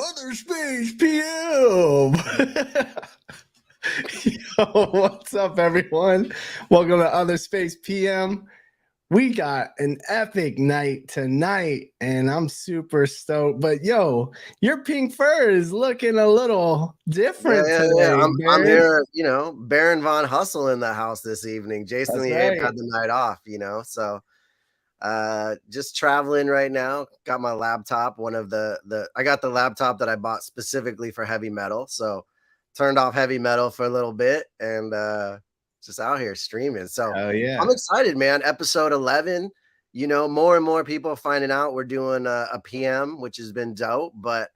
OTHERspace PM. Yo, what's up, everyone? Welcome to OTHERspace PM. We got an epic night tonight, and I'm super stoked. But yo, your pink fur is looking a little different today. I'm here, Baron Von Hustle in the house this evening. Jason That's the right. Ape had the night off, so just traveling right now. Got my laptop, I got the laptop that I bought specifically for heavy metal, so turned off heavy metal for a little bit and just out here streaming. So yeah. I'm excited, man. Episode 11, more and more people finding out we're doing a PM, which has been dope, but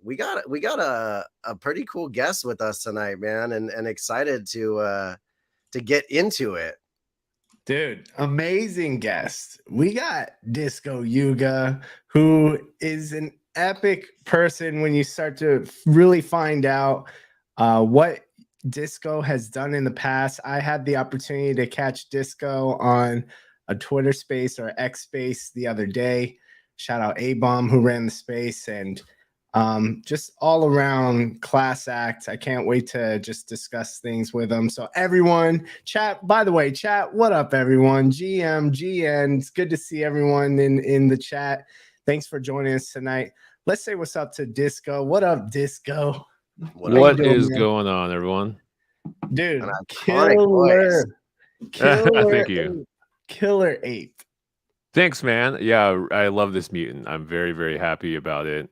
we got a pretty cool guest with us tonight, man, and excited to get into it. Dude, amazing guest. We got DiscoYUGA, who is an epic person when you start to really find out what Disco has done in the past. I had the opportunity to catch Disco on a Twitter space or X space the other day. Shout out A-Bomb who ran the space, and just all around class act. I can't wait to just discuss things with them. So everyone, chat, by the way, chat, what up, everyone? GM, GN, it's good to see everyone in the chat. Thanks for joining us tonight. Let's say what's up to Disco. What up, Disco? What is going on, everyone? Dude, killer. Thank you. Killer Ape. Thanks, man. Yeah, I love this mutant. I'm very, very happy about it.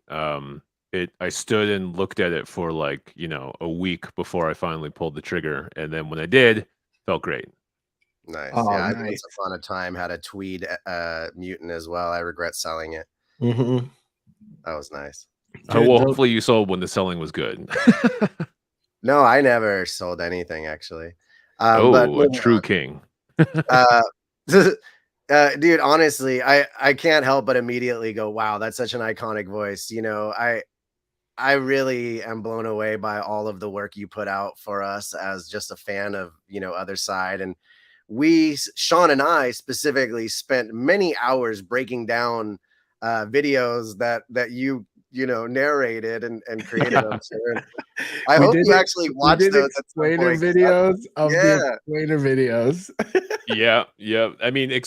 I stood and looked at it for like, a week before I finally pulled the trigger. And then when I did, felt great. Nice. Oh, yeah, nice. I once upon a time had a tweed mutant as well. I regret selling it. Mm-hmm. That was nice. Well, hopefully you sold when the selling was good. No, I never sold anything, actually. But a true king. Dude, honestly, I can't help but immediately go, wow, that's such an iconic voice. I really am blown away by all of the work you put out for us as just a fan of, Otherside. And Sean and I specifically spent many hours breaking down videos that you narrated and created them. I hope you actually watched those explainer videos of the explainer videos. Yeah. I mean,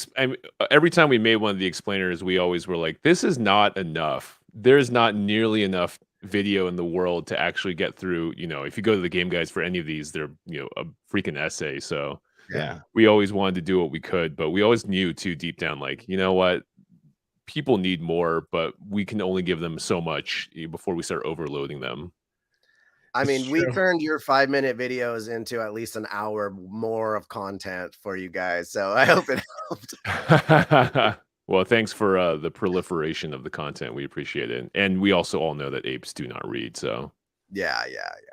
every time we made one of the explainers, we always were like, this is not enough. There's not nearly enough video in the world to actually get through. If you go to the Game Guides for any of these, they're a freaking essay. So yeah, we always wanted to do what we could, but we always knew too deep down, like, you know what? People need more, but we can only give them so much before we start overloading them. I mean, we turned your 5-minute videos into at least an hour more of content for you guys. So I hope it helped. Well, thanks for the proliferation of the content. We appreciate it. And we also all know that apes do not read. So yeah,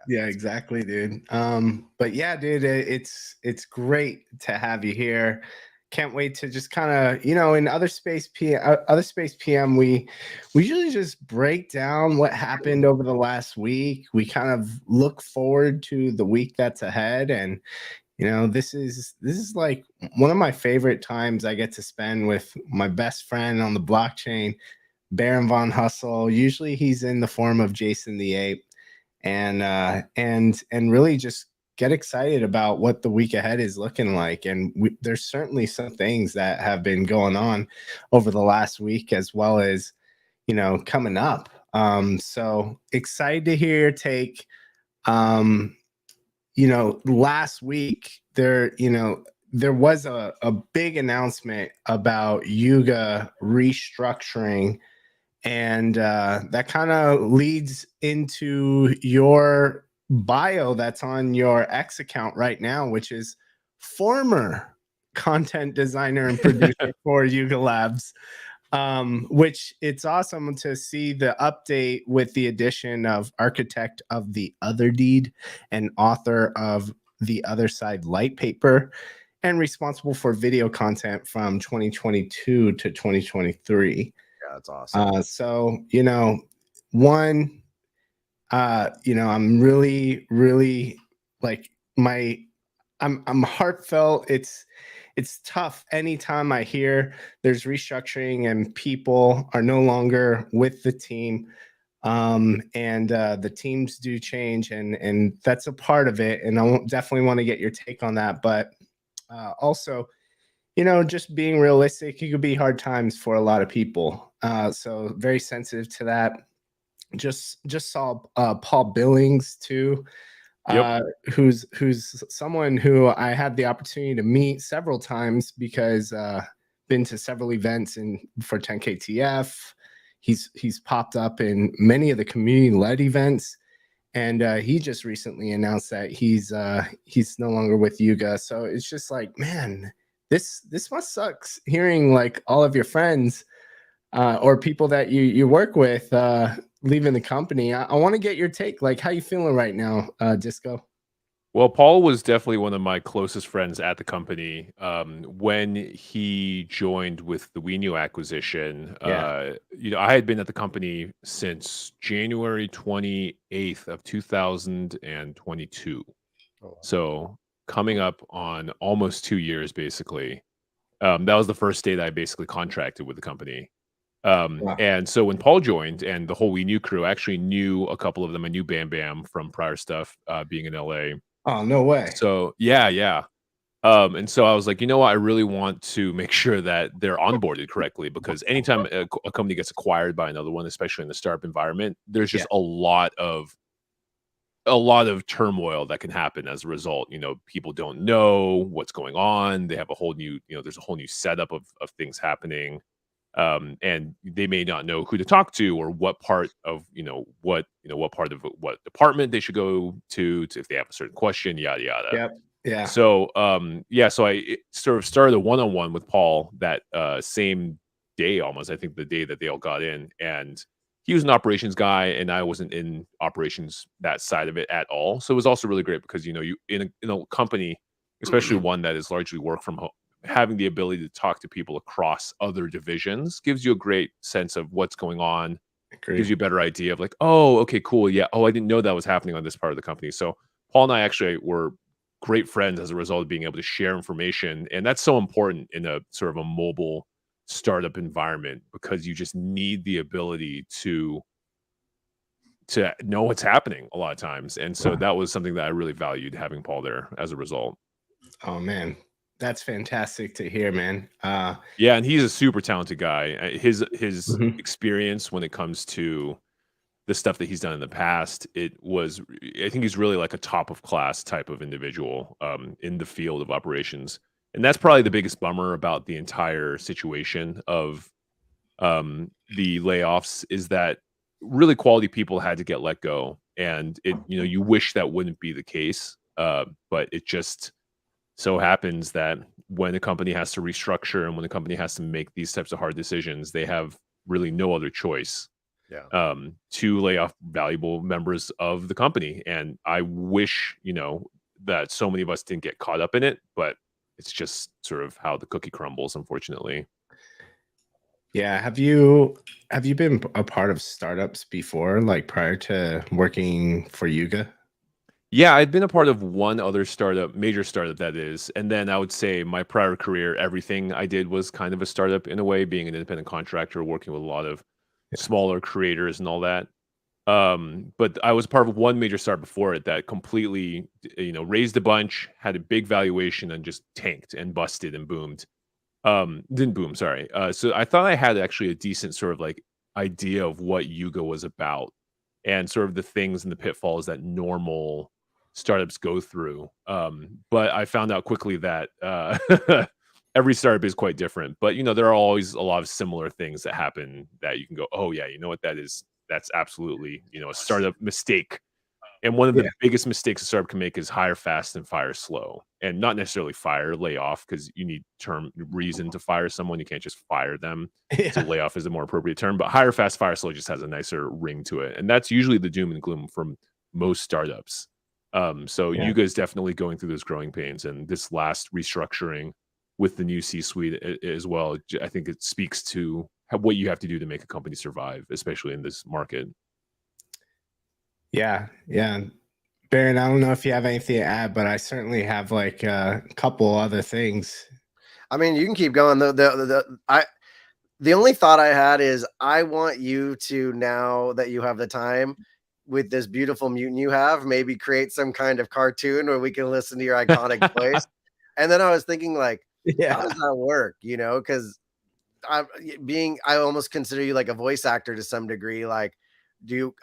exactly, dude. But yeah, dude, it's great to have you here. Can't wait to just kind of, in OTHErspace PM, we usually just break down what happened over the last week. We kind of look forward to the week that's ahead, and this is like one of my favorite times I get to spend with my best friend on the blockchain, Baron Von Hustle. Usually he's in the form of Jason the Ape, and really just get excited about what the week ahead is looking like. And there's certainly some things that have been going on over the last week, as well as, coming up. So excited to hear your take. Last week there was a big announcement about Yuga restructuring, and that kind of leads into your bio that's on your X account right now, which is former content designer and producer for Yuga Labs, which it's awesome to see the update with the addition of architect of the Otherdeed and author of the Otherside Litepaper, and responsible for video content from 2022 to 2023. Yeah, that's awesome. So, I'm really, really like I'm heartfelt. It's tough anytime I hear there's restructuring and people are no longer with the team. and the teams do change, and that's a part of it. And I definitely want to get your take on that. But also, you know, just being realistic, it could be hard times for a lot of people. So very sensitive to that. Just saw Paul Billings too, who's someone who I had the opportunity to meet several times because been to several events for 10KTF. He's popped up in many of the community-led events, and he just recently announced that he's no longer with Yuga. So it's just like, man, this must suck hearing like all of your friends or people that you work with leaving the company. I want to get your take. Like, how you feeling right now, Disco? Well, Paul was definitely one of my closest friends at the company. When he joined with the WeNew acquisition, you know, I had been at the company since January 28th of 2022. So coming up on almost 2 years, basically. That was the first day that I basically contracted with the company. And so when Paul joined and the whole WeNew crew, I actually knew a couple of them. I knew Bam Bam from prior stuff, being in LA. Oh, no way. So yeah. And so I was like, you know what? I really want to make sure that they're onboarded correctly, because anytime a company gets acquired by another one, especially in the startup environment, there's just a lot of turmoil that can happen as a result. You know, people don't know what's going on. They have a whole new, you know, there's a whole new setup of things happening. And they may not know who to talk to, or what part of, what part of what department they should go to if they have a certain question, yada, yada. Yep. Yeah. So, so I sort of started a one-on-one with Paul that same day, almost, I think the day that they all got in, and he was an operations guy and I wasn't in operations, that side of it at all. So it was also really great because, you in a company, especially one that is largely work from home, having the ability to talk to people across other divisions gives you a great sense of what's going on. Agreed. Gives you a better idea of like, oh, okay, cool. Yeah. Oh, I didn't know that was happening on this part of the company. So Paul and I actually were great friends as a result of being able to share information. And that's so important in a sort of a mobile startup environment, because you just need the ability to know what's happening a lot of times. And so that was something that I really valued, having Paul there as a result. Oh man, that's fantastic to hear, man. Yeah, and he's a super talented guy. His experience when it comes to the stuff that he's done in the past, I think he's really like a top of class type of individual in the field of operations. And that's probably the biggest bummer about the entire situation of the layoffs, is that really quality people had to get let go. And you wish that wouldn't be the case, but it just so happens that when a company has to restructure and when a company has to make these types of hard decisions, they have really no other choice to lay off valuable members of the company. And I wish, that so many of us didn't get caught up in it, but it's just sort of how the cookie crumbles, unfortunately. Yeah. Have you been a part of startups before, like prior to working for Yuga? Yeah, I'd been a part of one other startup, major startup that is. And then I would say my prior career, everything I did was kind of a startup in a way, being an independent contractor, working with a lot of smaller creators and all that. But I was part of one major startup before it that completely, raised a bunch, had a big valuation, and just tanked and busted and boomed. Didn't boom, sorry. So I thought I had actually a decent sort of like idea of what Yuga was about, and sort of the things and the pitfalls that normal startups go through. But I found out quickly that every startup is quite different. But there are always a lot of similar things that happen that you can go, oh yeah, you know what that is? That's absolutely a startup mistake. And one of the biggest mistakes a startup can make is hire fast and fire slow, and not necessarily lay off, because you need reason to fire someone. You can't just fire them. So lay off is a more appropriate term, but hire fast, fire slow just has a nicer ring to it. And that's usually the doom and gloom from most startups. So Yuga is definitely going through those growing pains, and this last restructuring with the new C-suite as well, I think it speaks to what you have to do to make a company survive, especially in this market. Yeah. Baron, I don't know if you have anything to add, but I certainly have like a couple other things. I mean, you can keep going. The The only thought I had is I want you to, now that you have the time with this beautiful mutant you have, maybe create some kind of cartoon where we can listen to your iconic voice. And then I was thinking, like, how does that work? You know, because I almost consider you like a voice actor to some degree. Like,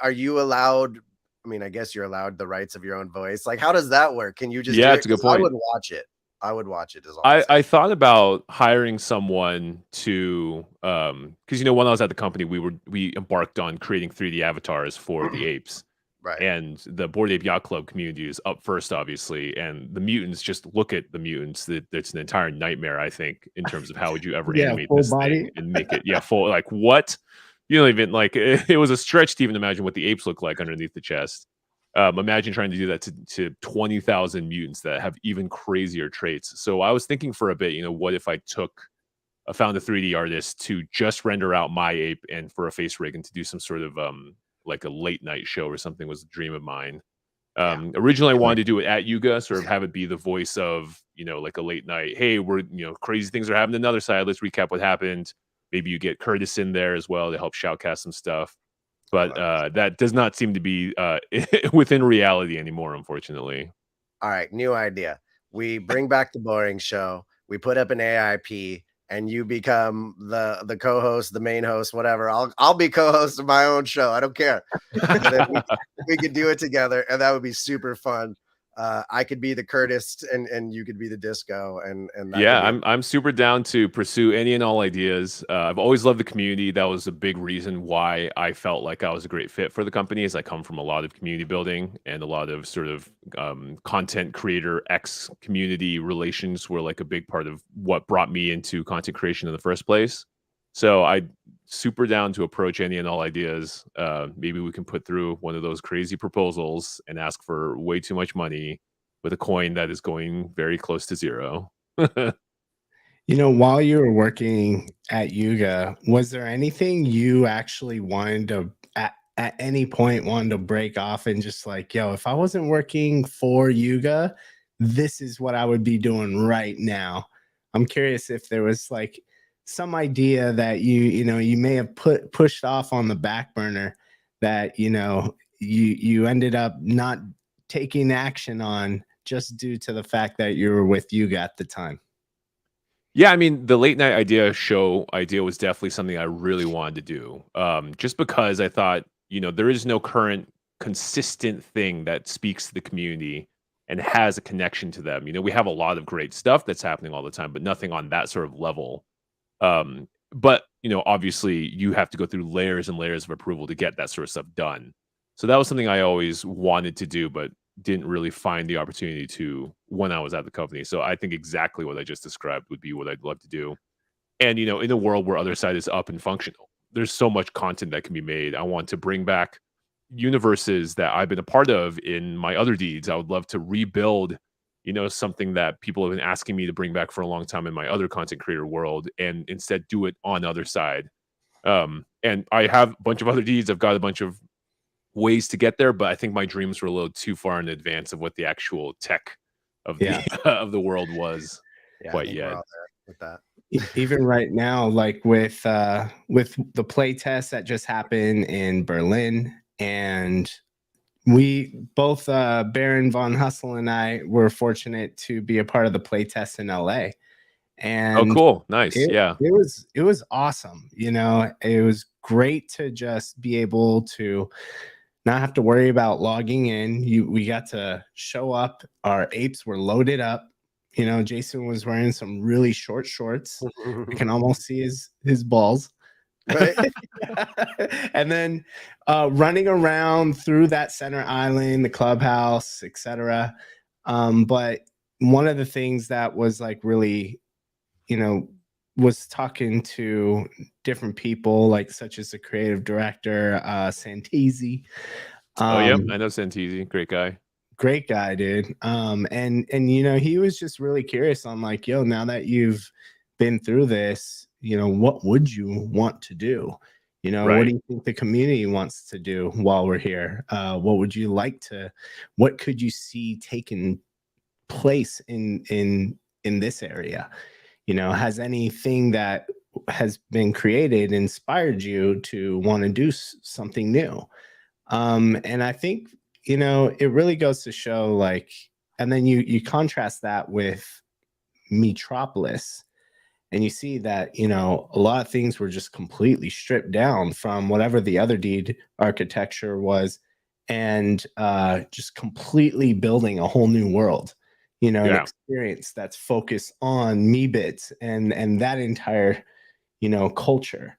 are you allowed? I mean, I guess you're allowed the rights of your own voice. Like, how does that work? Can you just do Yeah, it? it's a good 'Cause I point. would watch it. I would watch it. Is all I'm saying. I thought about hiring someone to because when I was at the company, we embarked on creating 3D avatars for the apes. Right. And the Bored Ape Yacht Club community is up first, obviously, and the mutants. Just look at the mutants. That's an entire nightmare, I think, in terms of how would you ever animate full this body. thing and make it full. Like what? You don't even like. It was a stretch to even imagine what the apes look like underneath the chest. Imagine trying to do that to 20,000 mutants that have even crazier traits. So I was thinking for a bit, what if I found a 3D artist to just render out my ape and for a face rig and to do some sort of like a late night show or something was a dream of mine. Originally I wanted to do it at Yuga, sort of have it be the voice of, like a late night. Hey, we're, crazy things are happening on the other side. Let's recap what happened. Maybe you get Curtis in there as well to help shoutcast some stuff. But that does not seem to be within reality anymore, unfortunately. All right, new idea. We bring back the boring show. We put up an AIP, and you become the co-host, the main host, whatever. I'll be co-host of my own show. I don't care. And then we could do it together, and that would be super fun. I could be the Curtis, and you could be the Disco, and that I'm super down to pursue any and all ideas. I've always loved the community. That was a big reason why I felt like I was a great fit for the company. As I come from a lot of community building and a lot of sort of content creator X community relations were like a big part of what brought me into content creation in the first place. So I super down to approach any and all ideas. Maybe we can put through one of those crazy proposals and ask for way too much money with a coin that is going very close to zero. While you were working at Yuga, was there anything you actually wanted to at any point wanted to break off and just like, yo, if I wasn't working for Yuga, this is what I would be doing right now? I'm curious if there was like some idea that you may have pushed off on the back burner that you ended up not taking action on just due to the fact that you were with Yuga at the time. Yeah, I mean, the late night show idea was definitely something I really wanted to do. Just because I thought, there is no current consistent thing that speaks to the community and has a connection to them. We have a lot of great stuff that's happening all the time, but nothing on that sort of level. But obviously you have to go through layers and layers of approval to get that sort of stuff done. So that was something I always wanted to do, but didn't really find the opportunity to when I was at the company. So I think exactly what I just described would be what I'd love to do. And in a world where Otherside is up and functional, there's so much content that can be made. I want to bring back universes that I've been a part of in my other deeds. I would love to rebuild something that people have been asking me to bring back for a long time in my other content creator world, and instead do it on Otherside. And I have a bunch of other deeds. I've got a bunch of ways to get there, but I think my dreams were a little too far in advance of what the actual tech of the of the world was quite yet. With that. Even right now, like with the play test that just happened in Berlin, and we both Baron von Hustle and I were fortunate to be a part of the play test in LA. And cool, nice. It was awesome. It was great to just be able to not have to worry about logging in. We got to show up. Our apes were loaded up. Jason was wearing some really short shorts. You can almost see his balls. Right. And then running around through that center island, the clubhouse, etc. But one of the things that was like really, was talking to different people, like such as the creative director, Santisi. Oh yeah, I know Santisi, great guy, dude. And he was just really curious on like, yo, now that you've been through this, what would you want to do? What do you think the community wants to do while we're here? What would you like to? What could you see taking place in this area? Has anything that has been created inspired you to want to do something new. And I think, you know, it really goes to show, like, and then you contrast that with Metropolis, and you see that, you know, a lot of things were just completely stripped down from whatever the Otherdeed architecture was, and just completely building a whole new world, you know, an experience that's focused on Meebits and that entire, you know, culture.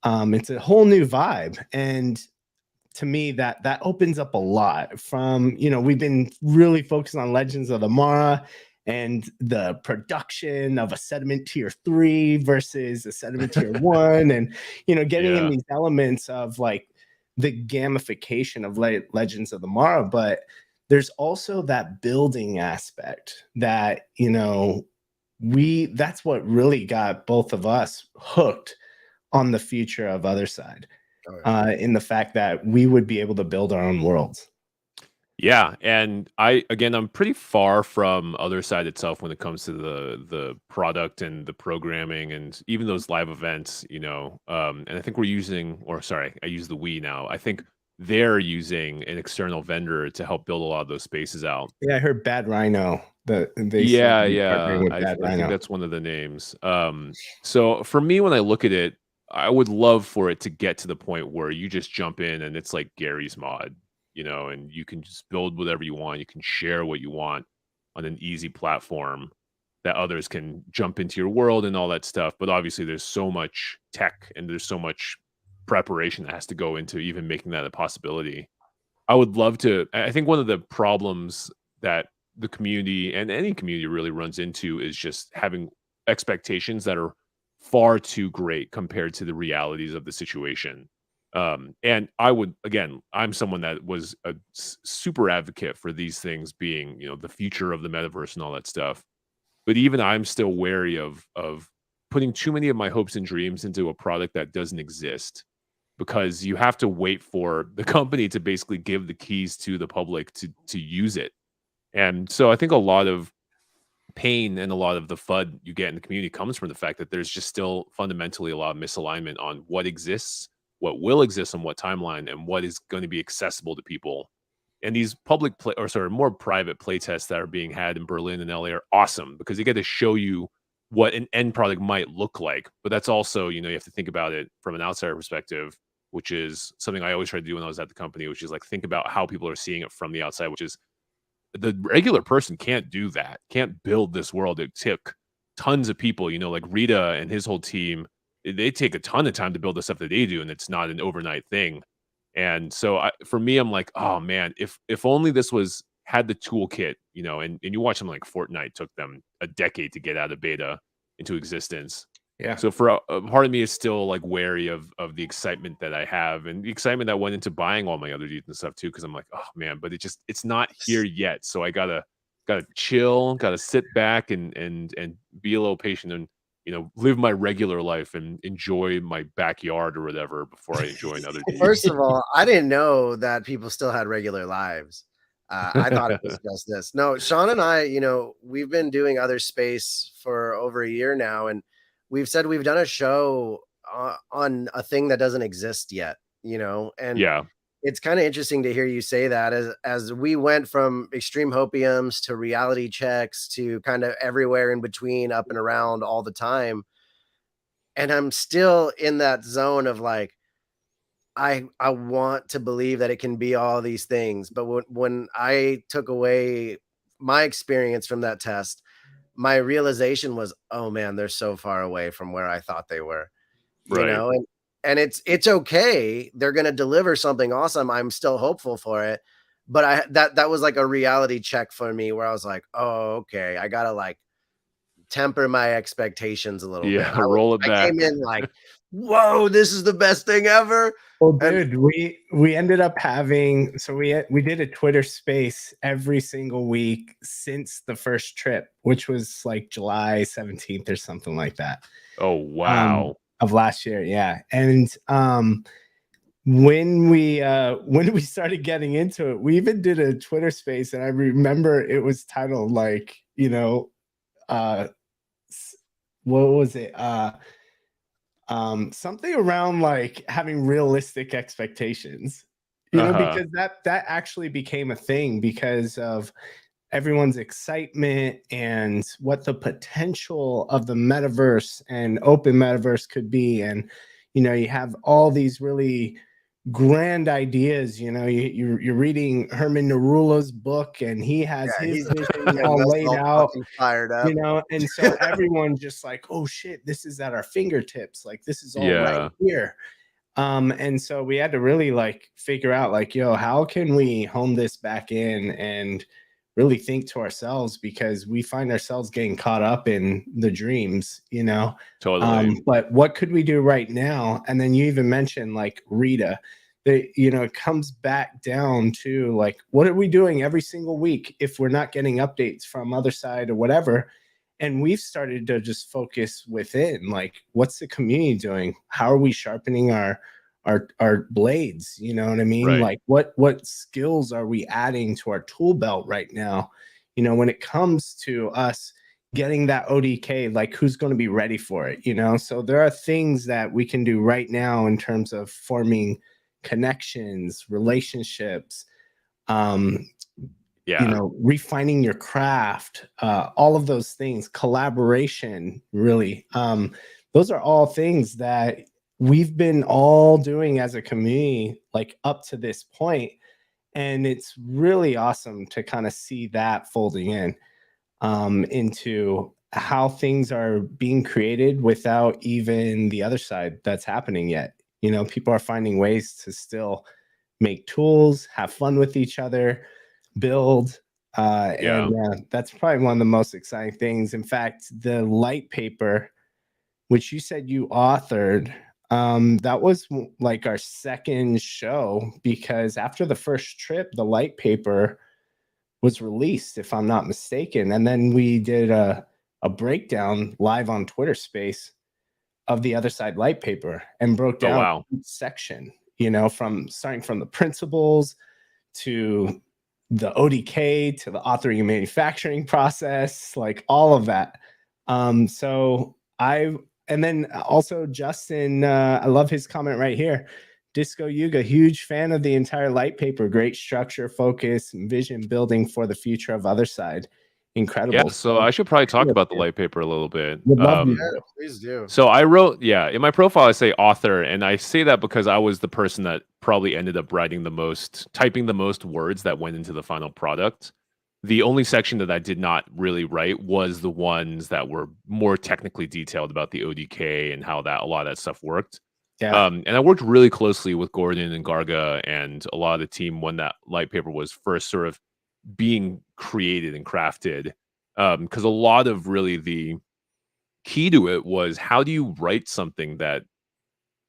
It's a whole new vibe. And to me, that opens up a lot from, you know, we've been really focused on Legends of the Mara and the production of a sediment tier 3 versus a sediment tier 1, and, you know, getting in these elements of like the gamification of Legends of the Mara. But there's also that building aspect that, you know, that's what really got both of us hooked on the future of Otherside. In the fact that we would be able to build our own worlds. Yeah, and I'm pretty far from Otherside itself when it comes to the product and the programming and even those live events, you know. And I think I use the Wii now. I think they're using an external vendor to help build a lot of those spaces out. Yeah, I heard Bad Rhino. I think that's one of the names. So for me, when I look at it, I would love for it to get to the point where you just jump in and it's like Gary's mod, you know, and you can just build whatever you want. You can share what you want on an easy platform that others can jump into your world and all that stuff. But obviously there's so much tech and there's so much preparation that has to go into even making that a possibility. I would love to. I think one of the problems that the community and any community really runs into is just having expectations that are far too great compared to the realities of the situation. And I'm someone that was a super advocate for these things being, you know, the future of the metaverse and all that stuff. But even I'm still wary of putting too many of my hopes and dreams into a product that doesn't exist, because you have to wait for the company to basically give the keys to the public to use it. And so I think a lot of pain and a lot of the FUD you get in the community comes from the fact that there's just still fundamentally a lot of misalignment on what exists, what will exist on what timeline, and what is going to be accessible to people. And these more private play tests that are being had in Berlin and LA are awesome because they get to show you what an end product might look like. But that's also, you know, you have to think about it from an outsider perspective, which is something I always tried to do when I was at the company, which is like think about how people are seeing it from the outside, which is the regular person can't do that, can't build this world. It took tons of people, you know, like Rita and his whole team. They take a ton of time to build the stuff that they do, and it's not an overnight thing. And so for me, I'm like, oh man, if only this had the toolkit, you know, and you watch them like Fortnite took them a decade to get out of beta into existence. Yeah. So for a part of me is still like wary of the excitement that I have and the excitement that went into buying all my other Deeds and stuff too, because I'm like, oh man, but it's not here yet. So I gotta chill, gotta sit back and be a little patient and, you know, live my regular life and enjoy my backyard or whatever before I enjoy another Deed. First of all, I didn't know that people still had regular lives. I thought it was just this. No, Sean and I, you know, we've been doing OTHERspace for over a year now, and we've said we've done a show on a thing that doesn't exist yet, you know, and yeah, it's kind of interesting to hear you say that as we went from extreme hopiums to reality checks to kind of everywhere in between, up and around all the time. And I'm still in that zone of like, I want to believe that it can be all these things. But when I took away my experience from that test, my realization was, oh man, they're so far away from where I thought they were, you know, and it's okay. They're going to deliver something awesome. I'm still hopeful for it. But that was like a reality check for me where I was like, oh, okay, I got to like temper my expectations a little bit. Roll it back. I came in like, whoa, this is the best thing ever. Well, dude, we ended up having, so we did a Twitter space every single week since the first trip, which was like July 17th or something like that. Oh wow. Of last year, yeah. And when we started getting into it, we even did a Twitter space, and I remember it was titled like, you know, what was it? something around like having realistic expectations, Uh-huh. because that actually became a thing because of everyone's excitement and what the potential of the metaverse and open metaverse could be. And you have all these really grand ideas. You're reading Herman Narula's book, and he has Yeah, his he's vision getting all us laid all out, fucking fired up. and so everyone's just like, oh shit, this is at our fingertips, like this is all right Yeah. here. And so we had to really like figure out like, yo, how can we hone this back in and really think to ourselves, because we find ourselves getting caught up in the dreams. Totally. But what could we do right now? And then you even mentioned like Rita. It comes back down to like, what are we doing every single week if we're not getting updates from Otherside or whatever? And we've started to just focus within, like, what's the community doing? How are we sharpening our blades? You know what I mean? Right. Like, what skills are we adding to our tool belt right now? When it comes to us getting that ODK, like, who's going to be ready for it? So there are things that we can do right now in terms of forming connections, relationships, Yeah. refining your craft, all of those things, collaboration, really. Those are all things that we've been all doing as a community, like up to this point. And it's really awesome to kind of see that folding in into how things are being created without even the other side that's happening yet. People are finding ways to still make tools, have fun with each other, build. Yeah. And that's probably one of the most exciting things. In fact, the light paper, which you said you authored, that was like our second show, because after the first trip, the light paper was released, if I'm not mistaken. And then we did a breakdown live on Twitter Space of the Otherside Litepaper and broke Oh, down wow. each section, from starting from the principles to the ODK to the authoring and manufacturing process, like all of that. And then also Justin, I love his comment right here. DiscoYUGA, huge fan of the entire light paper. Great structure, focus, and vision building for the future of Otherside. Yeah, Incredible. so I should probably talk about the light paper a little bit. Would love you Yeah, to. please do. So I wrote, in my profile I say author, and I say that because I was the person that probably ended up typing the most words that went into the final product. The only section that I did not really write was the ones that were more technically detailed about the ODK and how that a lot of that stuff worked. Yeah. And I worked really closely with Gordon and Garga and a lot of the team when that light paper was first sort of being created and crafted. Because a lot of really the key to it was, how do you write something that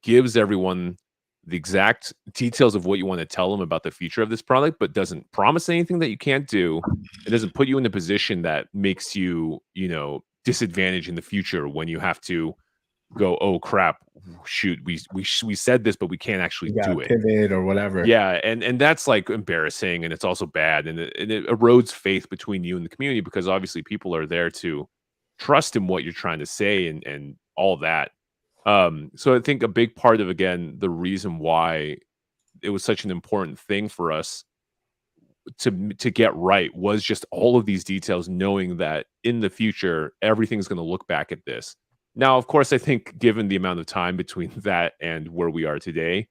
gives everyone the exact details of what you want to tell them about the future of this product, but doesn't promise anything that you can't do. It doesn't put you in a position that makes you, disadvantaged in the future when you have to go, oh crap, shoot, we said this, but we can't actually You got do to it. pivot or whatever. Yeah, and that's like embarrassing, and it's also bad, and it erodes faith between you and the community, because obviously people are there to trust in what you're trying to say and all that. So I think a big part of, again, the reason why it was such an important thing for us to get right was just all of these details, knowing that in the future everything's going to look back at this. Now, of course, I think given the amount of time between that and where we are today,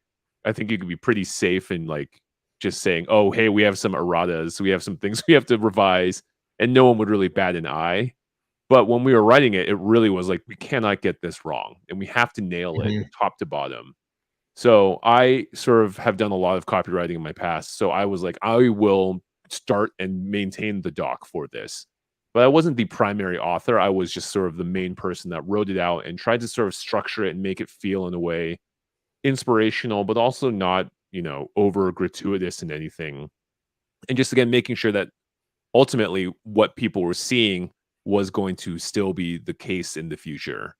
I think you could be pretty safe in like just saying, "Oh, hey, we have some erratas, we have some things we have to revise," and no one would really bat an eye. But when we were writing it, it really was like, we cannot get this wrong, and we have to nail it Mhm. top to bottom. So I sort of have done a lot of copywriting in my past. So I was like, I will start and maintain the doc for this. But I wasn't the primary author. I was just sort of the main person that wrote it out and tried to sort of structure it and make it feel in a way inspirational, but also not, over gratuitous in anything. And just again, making sure that ultimately what people were seeing was going to still be the case in the future.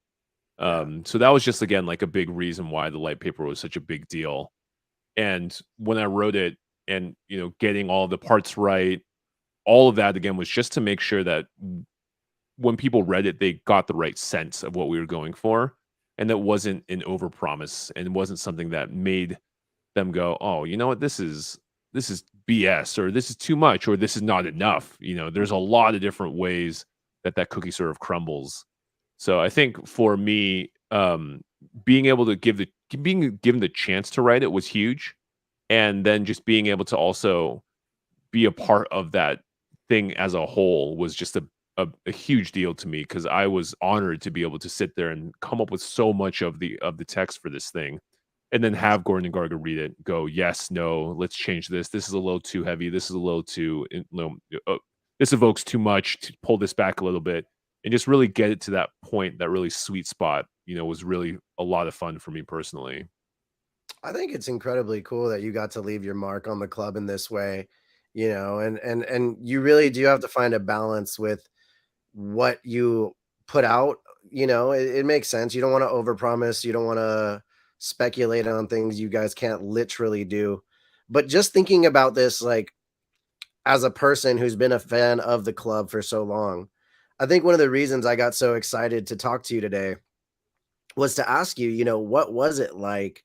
So that was just, again, like a big reason why the light paper was such a big deal. And when I wrote it and, getting all the parts right, all of that again was just to make sure that when people read it, they got the right sense of what we were going for. and that wasn't an overpromise and wasn't something that made them go, oh, you know what, this is BS, or this is too much, or this is not enough. You know, there's a lot of different ways that that cookie sort of crumbles. So I think for me, being able to being given the chance to write it was huge, and then just being able to also be a part of that thing as a whole was just a huge deal to me, because I was honored to be able to sit there and come up with so much of the text for this thing, and then have Gordon and Garga read it, go, yes, no, let's change this. This is a little too heavy. This is a little too, this evokes too much. To pull this back a little bit, and just really get it to that point, that really sweet spot. You know, was really a lot of fun for me personally. I think it's incredibly cool that you got to leave your mark on the club in this way, you know, and you really do have to find a balance with what you put out. You know, it makes sense. You don't want to overpromise. You don't want to speculate on things you guys can't literally do. But just thinking about this, like, as a person who's been a fan of the club for so long, I think one of the reasons I got so excited to talk to you today was to ask you, you know, what was it like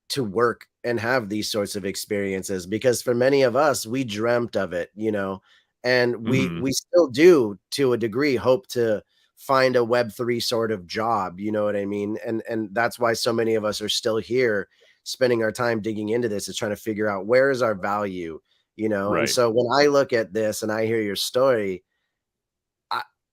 to work and have these sorts of experiences? Because for many of us, we dreamt of it, you know, and we still do, to a degree, hope to find a Web3 sort of job, you know what I mean? And that's why so many of us are still here, spending our time digging into this, is trying to figure out where is our value, you know? And Right. so when I look at this and I hear your story,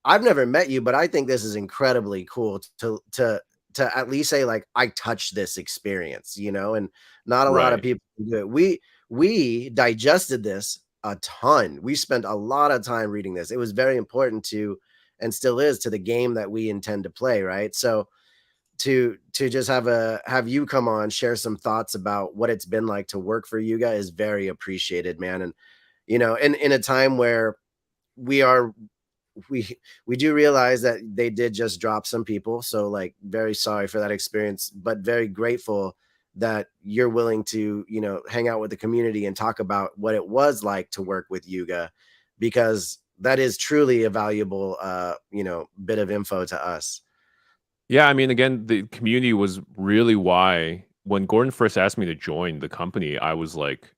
I've never met you, but I think this is incredibly cool to at least say, like, I touched this experience, you know, and not a lot of Right. people can do it. We digested this a ton. We spent a lot of time reading this. It was very important to, and still is, to the game that we intend to play, right? So to just have you come on, share some thoughts about what it's been like to work for Yuga is very appreciated, man. And you know, in a time where we are we do realize that they did just drop some people, so like, very sorry for that experience, but very grateful that you're willing to, you know, hang out with the community and talk about what it was like to work with Yuga, because that is truly a valuable you know, bit of info to us. Yeah, I mean, again, the community was really why when Gordon first asked me to join the company, I was like,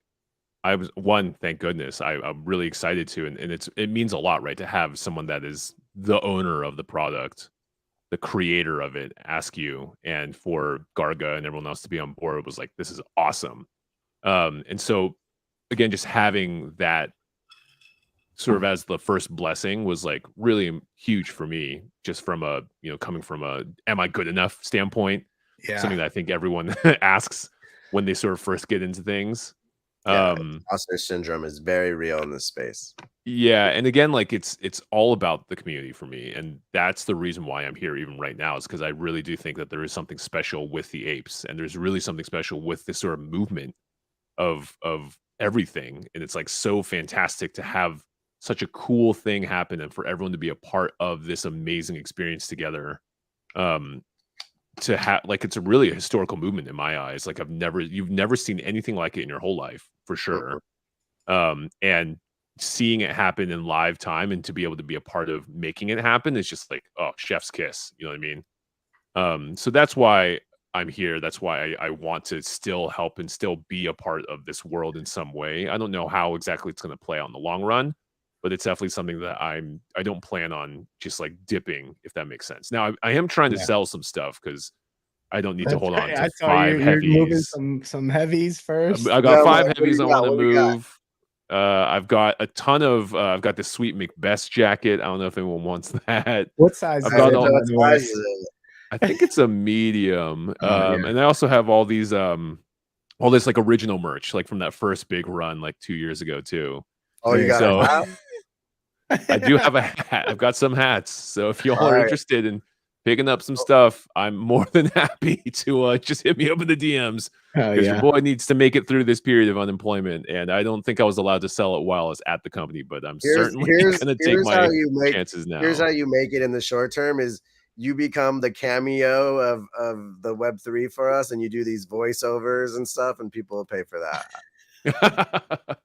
I was one, thank goodness. I'm really excited to, and it means a lot, right, to have someone that is the owner of the product, the creator of it, ask you, and for Garga and everyone else to be on board was like, this is awesome. And so again, just having that sort of as the first blessing was like really huge for me, just from a, you know, coming from a am I good enough standpoint, something Yeah. that I think everyone asks when they sort of first get into things. Yeah, Um, imposter syndrome is very real in this space. yeah, and again, like it's all about the community for me, and that's the reason why I'm here even right now, is because I really do think that there is something special with the apes, and there's really something special with this sort of movement of everything, and it's like so fantastic to have such a cool thing happen and for everyone to be a part of this amazing experience together. Um, to have like it's a really historical movement in my eyes. Like you've never seen anything like it in your whole life for Mhm. sure. And seeing it happen in live time and to be able to be a part of making it happen is just like, oh, chef's kiss. You know what I mean? So that's why I'm here. That's why I want to still help and still be a part of this world in some way. I don't know how exactly it's going to play out in the long run, but it's definitely something that I don't plan on just like dipping, if that makes sense. Now I am trying to Yeah. sell some stuff because I don't need to That's hold on great. to I saw five you're moving heavies. some heavies first. I got Yeah, man, five what do heavies you I got? want to What do you got? move. I've got a ton of. I've got this sweet McBest jacket. I don't know if anyone wants that. What size I've is I got it, didn't know all. by what the way? size is it. I think it's a medium. Yeah. And I also have all these. All this like original merch, like from that first big run, like 2 years ago too. Oh, you There you got a So hat? I do have a hat. I've got some hats. So if y'all All are right. interested in picking up some Oh, stuff, I'm more than happy to just hit me up in the DMs, Oh because your yeah. boy needs to make it through this period of unemployment. And I don't think I was allowed to sell it while I was at the company, but I'm here's certainly here's gonna take here's how my you make chances here's now. how you make it in the short term is you become the cameo of the Web3 for us, and you do these voiceovers and stuff, and people will pay for that.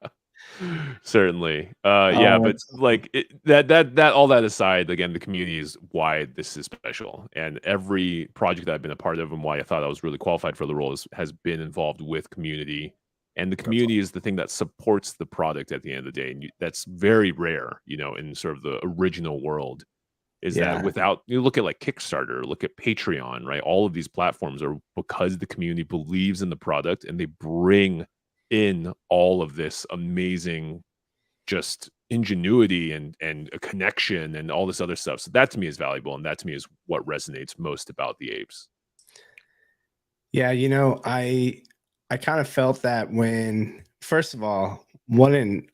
Certainly. Yeah, Oh, but that's like that all that aside, again, the community is why this is special. And every project that I've been a part of and why I thought I was really qualified for the role has been involved with community. And the That's community is the thing that supports the product at the end of the day. And that's very rare, in sort of the original world. Is that yeah. without you look at like Kickstarter, look at Patreon, right? All of these platforms are because the community believes in the product and they bring in all of this amazing just ingenuity and a connection and all this other stuff. So that to me is valuable, and that to me is what resonates most about the apes. Yeah, I kind of felt that when, first of all, what an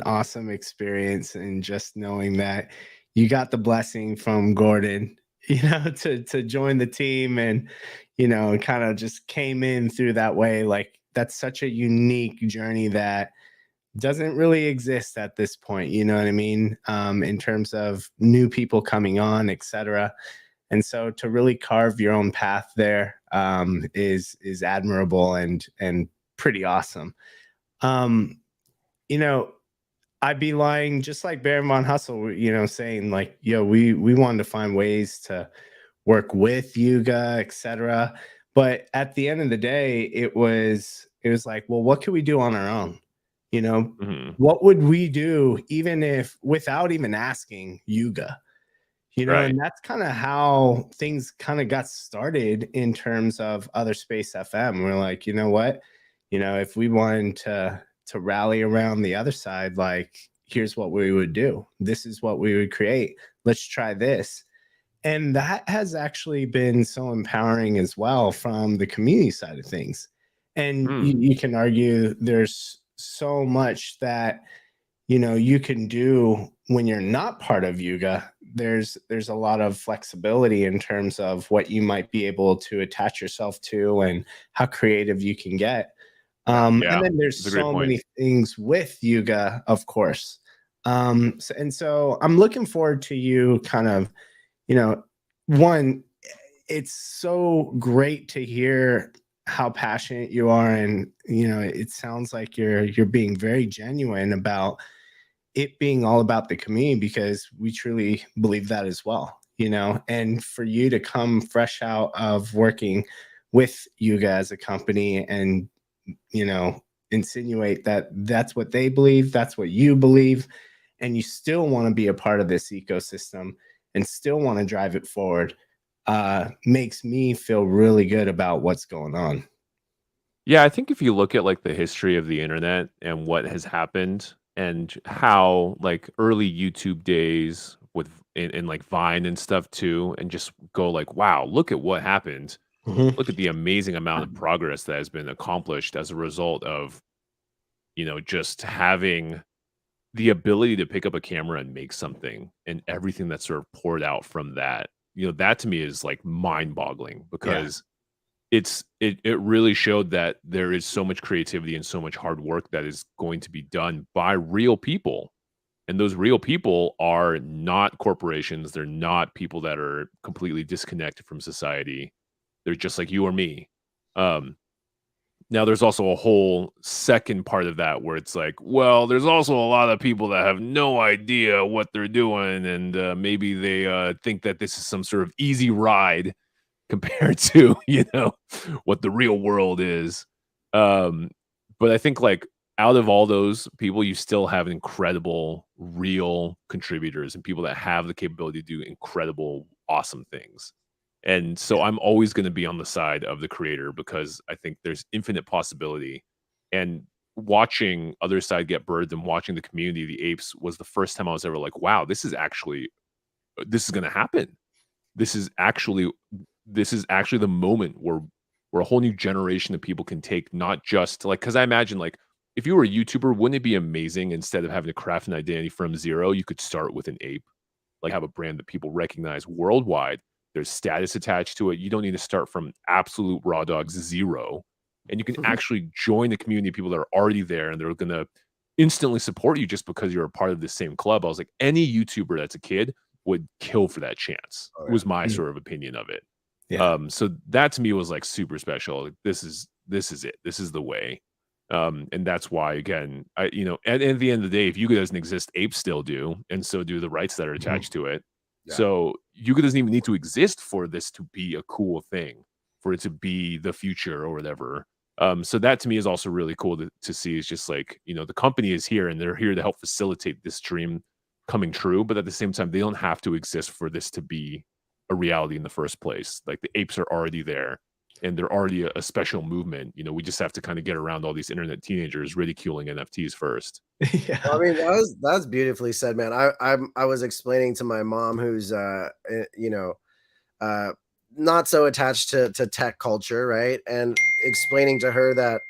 awesome experience, and just knowing that you got the blessing from Gordon, to join the team, and kind of just came in through that way. Like, that's such a unique journey that doesn't really exist at this point, you know what I mean? In terms of new people coming on, etc. And so to really carve your own path there is admirable and pretty awesome. Um, you know, I'd be lying, just like Baron von Hustle, saying like, yo, we wanted to find ways to work with Yuga, etc. But at the end of the day, it was like, well, what could we do on our own? Mhm. What would we do even if without even asking Yuga? Right. And that's kind of how things kind of got started in terms of OTHERspace FM. We're like, you know what? If we wanted to rally around the other side, like, here's what we would do. This is what we would create. Let's try this. And that has actually been so empowering as well from the community side of things. And Mm. you can argue there's so much that you can do when you're not part of Yuga. There's a lot of flexibility in terms of what you might be able to attach yourself to and how creative you can get. And Yeah. then That's a there's great so point. many things with Yuga, of course. So I'm looking forward to you kind of, one, it's so great to hear how passionate you are, and it sounds like you're being very genuine about it being all about the community, because we truly believe that as well. And for you to come fresh out of working with Yuga as a company and insinuate that that's what they believe, that's what you believe, and you still want to be a part of this ecosystem and still want to drive it forward, makes me feel really good about what's going on. Yeah, I think if you look at like the history of the internet and what has happened and how like early YouTube days with in like Vine and stuff too, and just go like, wow, look at what happened. Mhm. Look at the amazing amount of progress that has been accomplished as a result of, just having the ability to pick up a camera and make something and everything that's sort of poured out from that. That to me is like mind-boggling Yeah. because it really showed that there is so much creativity and so much hard work that is going to be done by real people. And those real people are not corporations. They're not people that are completely disconnected from society. They're just like you or me. Um, Now there's also a whole second part of that where it's like, well, there's also a lot of people that have no idea what they're doing, and maybe they think that this is some sort of easy ride compared to what the real world is. Um, but I think like out of all those people, you still have incredible real contributors and people that have the capability to do incredible, awesome things. And so I'm always going to be on the side of the creator because I think there's infinite possibility. And watching other side get birthed and watching the community, the apes, was the first time I was ever like, wow, this is going to happen. This is actually this is actually the moment where a whole new generation of people can take not just like, because I imagine like if you were a YouTuber, wouldn't it be amazing instead of having to craft an identity from zero, you could start with an ape, like have a brand that people recognize worldwide. There's status attached to it. You don't need to start from absolute raw dogs zero. And you can actually join the community of people that are already there and they're gonna instantly support you just because you're a part of the same club. I was like, any YouTuber that's a kid would kill for that chance. Oh, It was my Mm. sort of opinion of it. Yeah. So that to me was like super special. Like, this is it. This is the way. And that's why, again, at the end of the day, if Yuga doesn't exist, apes still do, and so do the rights that are attached to it. Yeah. So Yuga doesn't even need to exist for this to be a cool thing, for it to be the future or whatever. So that to me is also really cool to see. Is just like, the company is here and they're here to help facilitate this dream coming true, but at the same time, they don't have to exist for this to be a reality in the first place. Like the apes are already there and they're already a special movement. We just have to kind of get around all these internet teenagers ridiculing NFTs first. Yeah. Well, I mean, that's beautifully said, man. I was explaining to my mom, who's not so attached to tech culture, right? And explaining to her that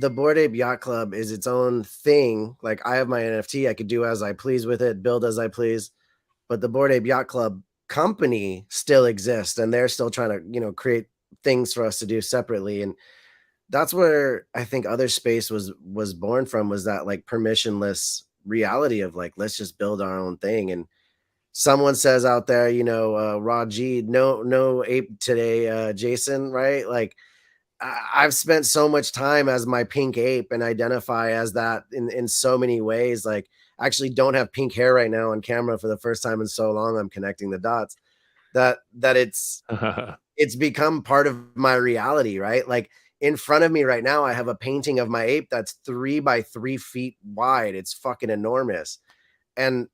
the Bored Ape Yacht Club is its own thing. Like, I have my NFT, I could do as I please with it, build as I please, but the Bored Ape Yacht Club company still exists, and they're still trying to, create things for us to do separately. And that's where I think OTHERspace was born from, was that like permissionless reality of like, let's just build our own thing. And someone says out there, Raji, no ape today, Jason, right? Like, I've spent so much time as my pink ape and identify as that in so many ways. Like, I actually don't have pink hair right now on camera for the first time in so long. I'm connecting the dots that it's become part of my reality, right? Like, in front of me right now, I have a painting of my ape that's 3 by 3 feet wide. It's fucking enormous. And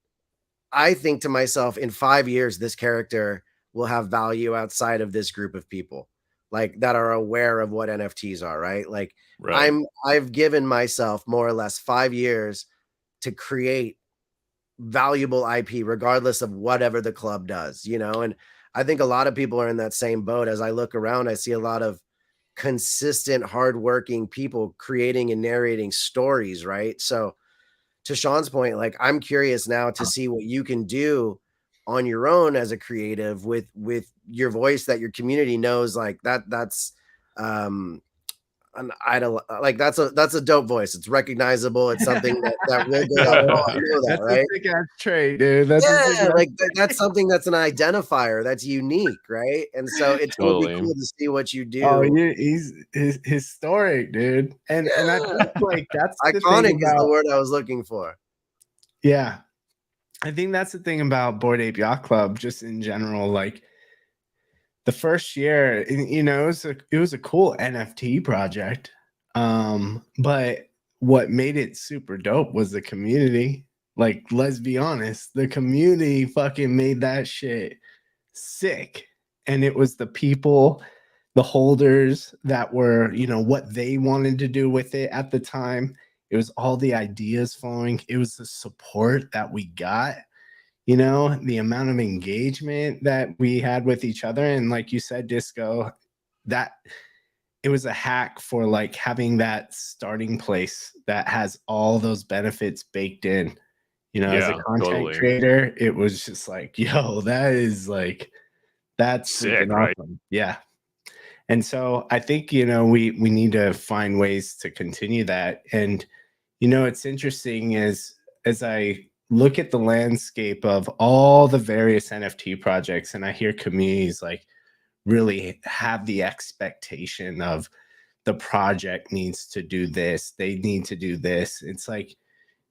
I think to myself, in 5 years, this character will have value outside of this group of people, like, that are aware of what NFTs are, right? Like, Right. I've given myself more or less 5 years to create valuable IP, regardless of whatever the club does, and I think a lot of people are in that same boat. As I look around, I see a lot of consistent, hardworking people creating and narrating stories, right? So to Sean's point, like, I'm curious now to see what you can do on your own as a creative with your voice that your community knows, like that's an idol, like that's a dope voice. It's recognizable. It's something that will go out. Oh, I know that, That's right? a sick ass trait, dude. That's a sick Yeah, ass like that's something that's an identifier that's unique, right? And so it's gonna be Totally. cool to see what you Oh, do. he's historic, dude. And I Yeah. think like that's the Iconic thing is the about, word I was looking for. yeah. I think that's the thing about Bored Ape Yacht Club, just in general. Like, the first year, it was a cool NFT project. But what made it super dope was the community. Like, let's be honest, the community fucking made that shit sick. And it was the people, the holders that were, what they wanted to do with it at the time. It was all the ideas flowing. It was the support that we got, the amount of engagement that we had with each other. And like you said, Disco, that it was a hack for like having that starting place that has all those benefits baked in. As a Yeah, content totally. creator, it was just like, yo, that's Sick, freaking right? awesome. Yeah. And so I think, we need to find ways to continue that. And, it's interesting as I look at the landscape of all the various NFT projects, and I hear communities like really have the expectation of the project needs to do this, they need to do this. It's like,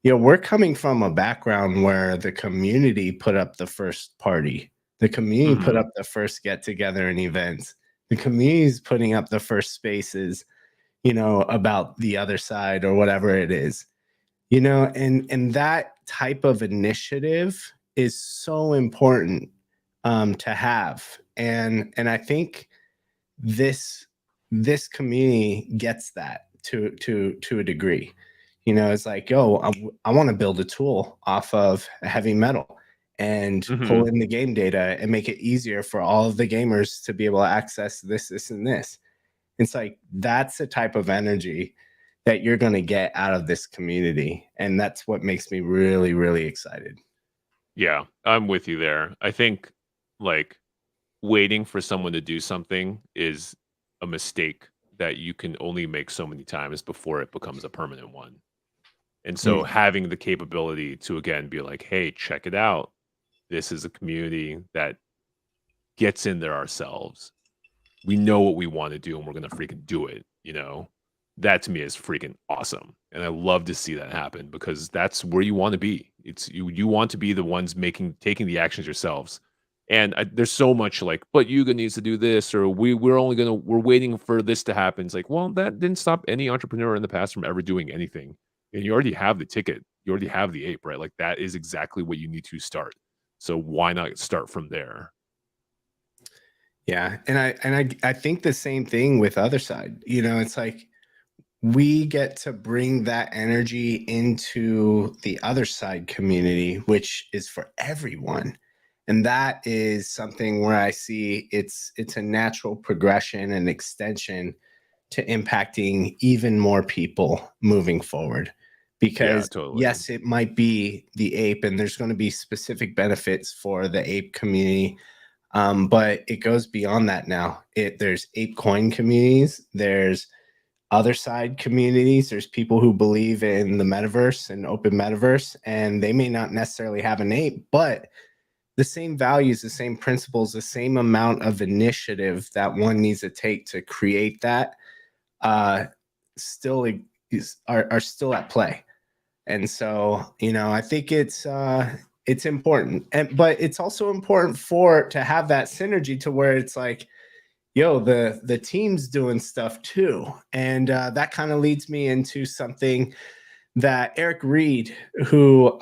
we're coming from a background where the community put up the first party, the community put up the first get together and events, the community is putting up the first spaces, about the other side or whatever it is, and that type of initiative is so important to have. And I think this community gets that to a degree. It's like, yo, I want to build a tool off of heavy metal and pull in the game data and make it easier for all of the gamers to be able to access this and this. It's like, that's the type of energy that you're going to get out of this community. And that's what makes me really, really excited. Yeah, I'm with you there. I think like waiting for someone to do something is a mistake that you can only make so many times before it becomes a permanent one. And so having the capability to again be like, hey, check it out. This is a community that gets in there ourselves. We know what we want to do and we're going to freaking do it, that to me is freaking awesome. And I love to see that happen because that's where you want to be. It's you want to be the ones taking the actions yourselves. And there's so much like, but Yuga needs to do this, or we're waiting for this to happen. It's like, well, that didn't stop any entrepreneur in the past from ever doing anything. And you already have the ticket, you already have the ape, right? Like that is exactly what you need to start. So why not start from there? Yeah, and I think the same thing with Otherside. You know, it's like we get to bring that energy into the Otherside community, which is for everyone. And that is something where I see it's a natural progression and extension to impacting even more people moving forward. Because totally. yes, it might be the ape, and there's going to be specific benefits for the ape community. But it goes beyond that now. There's ape coin communities, there's Otherside communities, there's people who believe in the metaverse and open metaverse, and they may not necessarily have an ape, but the same values, the same principles, the same amount of initiative that one needs to take to create that still are still at play. And so, you know, I think it's important, but it's also important to have that synergy to where it's like, yo, the team's doing stuff too. And that kind of leads me into something that Eric Reed, who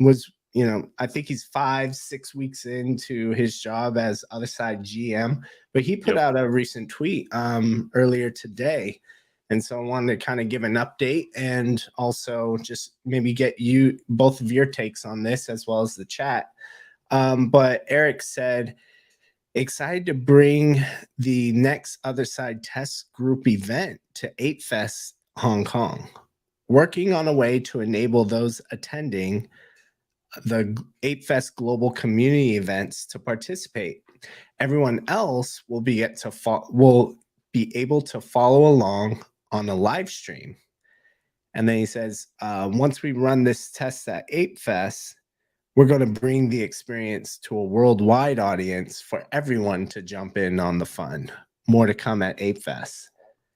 was, you know, I think he's 5-6 weeks into his job as Otherside GM, but he put out a recent tweet earlier today. And so I wanted to kind of give an update and also just maybe get you both of your takes on this as well as the chat. But Eric said, excited to bring the next Otherside test group event to Ape Fest Hong Kong. Working on a way to enable those attending the Ape Fest global community events to participate. Everyone else will be able to follow along on a live stream. And then he says, once we run this test at Ape Fest, we're going to bring the experience to a worldwide audience for everyone to jump in on the fun. More to come at Ape Fest.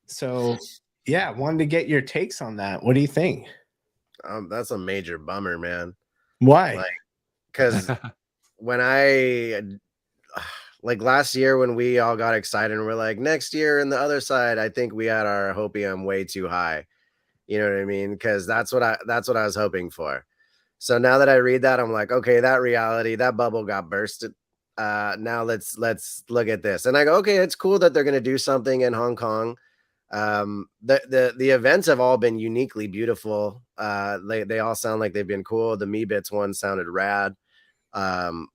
So, yeah, wanted to get your takes on that. What do you think? That's a major bummer, man. Why? Because when like last year when we all got excited and we're like, next year in the Otherside, I think we had our hopium way too high. You know what I mean? Because that's what I was hoping for. So now that I read that, I'm like, okay, that reality, that bubble got bursted. Now let's look at this. And I go, okay, it's cool that they're going to do something in Hong Kong. The events have all been uniquely beautiful. They all sound like they've been cool. The Me Bits one sounded rad. The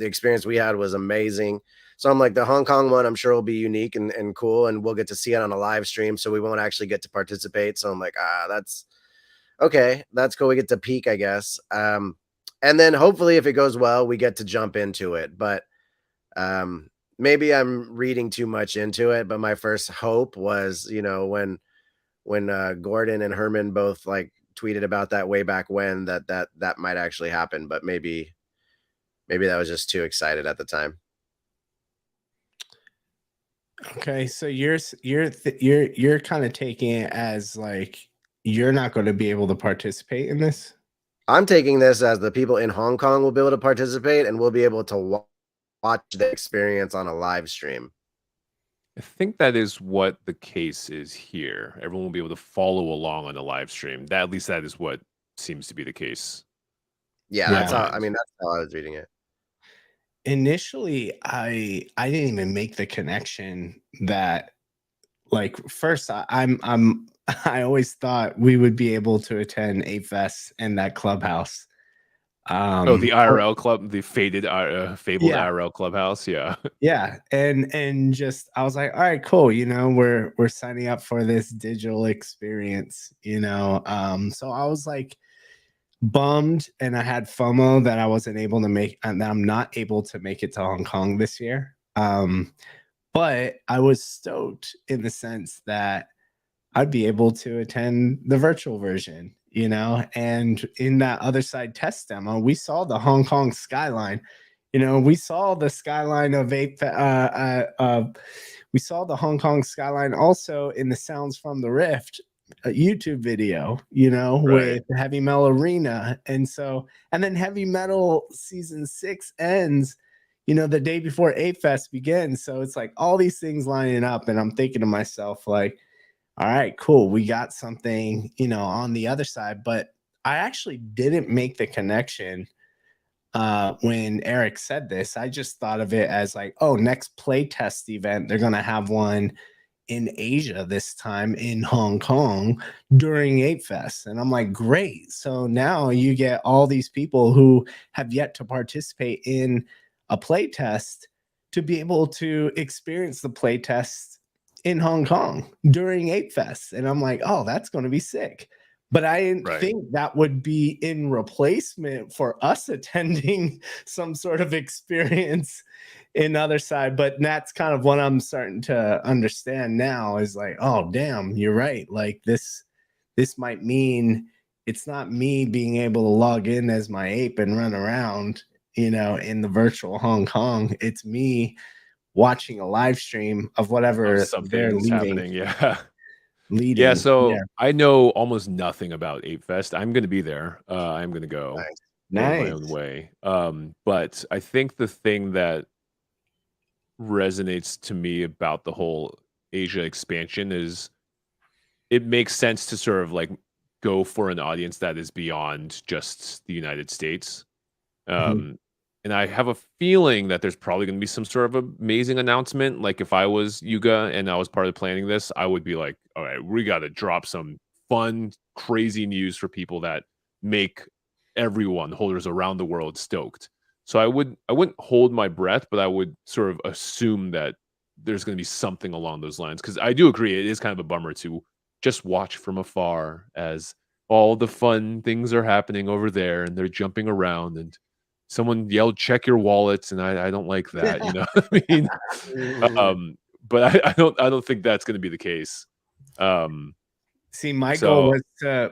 experience we had was amazing. So I'm like, the Hong Kong one, I'm sure will be unique and cool, and we'll get to see it on a live stream. So we won't actually get to participate. So I'm like, that's okay. That's cool. We get to peek, I guess. And then hopefully if it goes well, we get to jump into it. But maybe I'm reading too much into it. But my first hope was, you know, when Gordon and Herman both like tweeted about that way back when, that might actually happen. But maybe that was just too excited at the time. Okay, so you're kind of taking it as like you're not going to be able to participate in this. I'm taking this as the people in Hong Kong will be able to participate, and we'll be able to watch the experience on a live stream. I think that is what the case is here. Everyone will be able to follow along on the live stream. At least that is what seems to be the case. Yeah, that's how I was reading it. Initially, I didn't even make the connection that, like, first I always thought we would be able to attend Ape Fest in that clubhouse. The IRL club, the fabled IRL clubhouse. Yeah. And just, I was like, all right, cool. You know, we're signing up for this digital experience, you know? So I was like bummed, and I had FOMO that I wasn't able to make, and that I'm not able to make it to Hong Kong this year. But I was stoked in the sense that I'd be able to attend the virtual version, you know, and in that Otherside test demo, we saw the Hong Kong skyline. You know, we saw the skyline of we saw the Hong Kong skyline also in the Sounds from the Rift. YouTube video, you know, Right. with Heavy Metal Arena. And so, and then Heavy Metal season 6 ends, you know, the day before Ape Fest begins. So it's like all these things lining up. And I'm thinking to myself, like, all right, cool. We got something, you know, on the other side. But I actually didn't make the connection when Eric said this. I just thought of it as like, oh, next playtest event, they're going to have one in Asia this time in Hong Kong during Ape Fest. And I'm like, great. So now you get all these people who have yet to participate in a playtest to be able to experience the playtest in Hong Kong during Ape Fest. And I'm like, oh, that's going to be sick. But I didn't think that would be in replacement for us attending some sort of experience in Otherside. But that's kind of what I'm starting to understand now is like, oh, damn, you're right. Like this might mean it's not me being able to log in as my ape and run around, you know, in the virtual Hong Kong. It's me watching a live stream of whatever they're Something's leading. happening. Yeah. Leading. Yeah, so I know almost nothing about Ape Fest. I'm going to be there. I'm going to go my own way. But I think the thing that resonates to me about the whole Asia expansion is it makes sense to sort of like go for an audience that is beyond just the United States. And I have a feeling that there's probably going to be some sort of amazing announcement. Like if I was Yuga and I was part of planning this, I would be like, all right, we got to drop some fun, crazy news for people that make everyone, holders around the world, stoked. So I wouldn't hold my breath, but I would sort of assume that there's going to be something along those lines. Because I do agree, it is kind of a bummer to just watch from afar as all the fun things are happening over there and they're jumping around and someone yelled, check your wallets. And I don't like that, you know what I mean? But I don't think that's going to be the case. See, my goal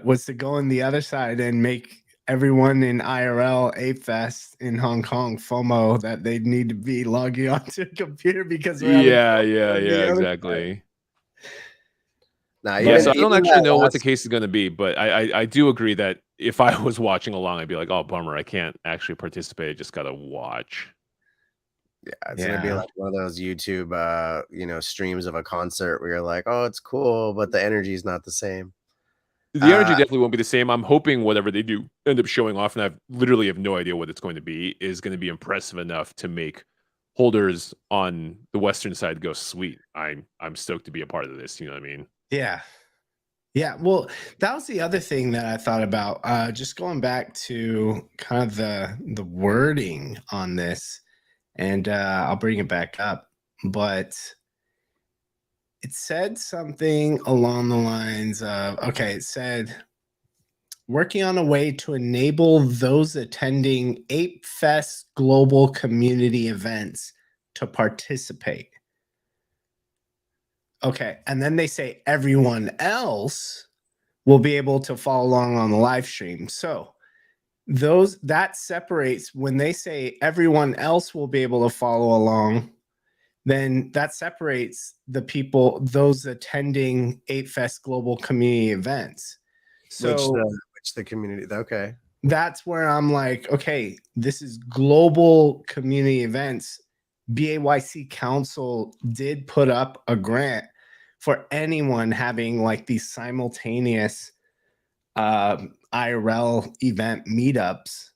was to go on the other side and make everyone in IRL Ape Fest in Hong Kong FOMO that they need to be logging onto a computer because we're exactly. So I don't actually know what the case is going to be, but I do agree that if I was watching along, I'd be like, oh, bummer, I can't actually participate. I just got to watch. Yeah, it's gonna be like one of those YouTube, you know, streams of a concert where you're like, oh, it's cool, but the energy is not the same. The energy definitely won't be the same. I'm hoping whatever they do end up showing off, and I literally have no idea what it's going to be, is going to be impressive enough to make holders on the Western side go, sweet. I'm stoked to be a part of this. You know what I mean? Yeah. Yeah. Well, that was the other thing that I thought about. Just going back to kind of the wording on this, and I'll bring it back up. But it said something along the lines of, okay, it said, working on a way to enable those attending Ape Fest global community events to participate. Okay, and then they say everyone else will be able to follow along on the live stream. So that separates when they say everyone else will be able to follow along, then that separates the people, those attending Ape Fest global community events. So which the community, okay. That's where I'm like, okay, this is global community events. BAYC Council did put up a grant for anyone having like these simultaneous IRL event meetups.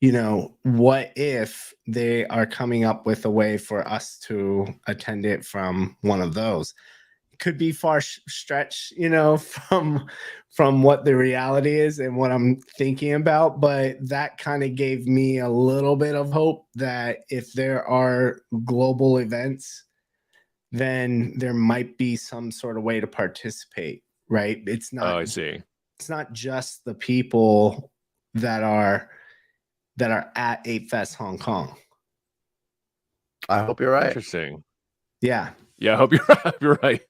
You know, what if they are coming up with a way for us to attend it from one of those? It could be far stretch, you know, from what the reality is and what I'm thinking about, but that kind of gave me a little bit of hope that if there are global events, then there might be some sort of way to participate, right? It's not. Oh, I see. It's not just the people that are at Ape Fest Hong Kong. I hope you're right. Interesting. Yeah. Yeah, I hope you're right.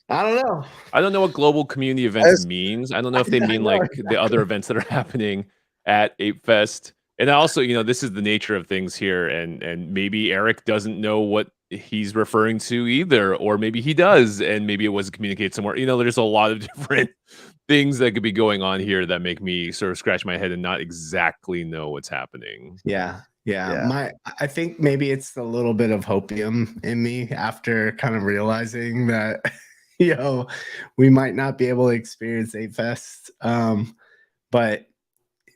I don't know. I don't know what global community events means. I don't know if they mean like the other events that are happening at Ape Fest. And also, you know, this is the nature of things here, and maybe Eric doesn't know what he's referring to either, or maybe he does, and maybe it wasn't communicated somewhere. You know, there's a lot of different things that could be going on here that make me sort of scratch my head and not exactly know what's happening. Yeah. Yeah. I think maybe it's the little bit of hopium in me after kind of realizing that, we might not be able to experience Ape Fest. But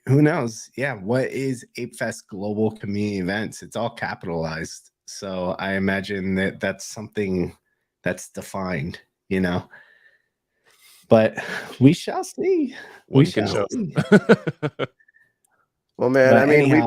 who knows? Yeah. What is Ape Fest global community events? It's all capitalized. So I imagine that that's something that's defined, but we shall see. One can hope. Well, man, But I mean, anyhow,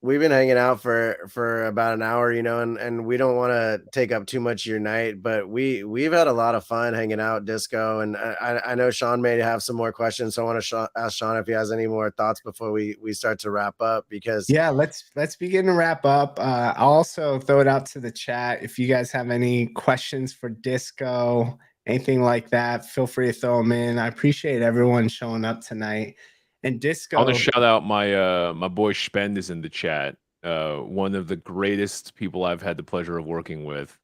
we've been hanging out for about an hour, and we don't want to take up too much of your night, but we've had a lot of fun hanging out, Disco, and I know Sean may have some more questions, so I want to ask Sean if he has any more thoughts before we start to wrap up, because yeah, let's begin to wrap up. I'll also throw it out to the chat if you guys have any questions for Disco, anything like that. Feel free to throw them in. I appreciate everyone showing up tonight. And Disco, I want to shout out my my boy Spend is in the chat. One of the greatest people I've had the pleasure of working with.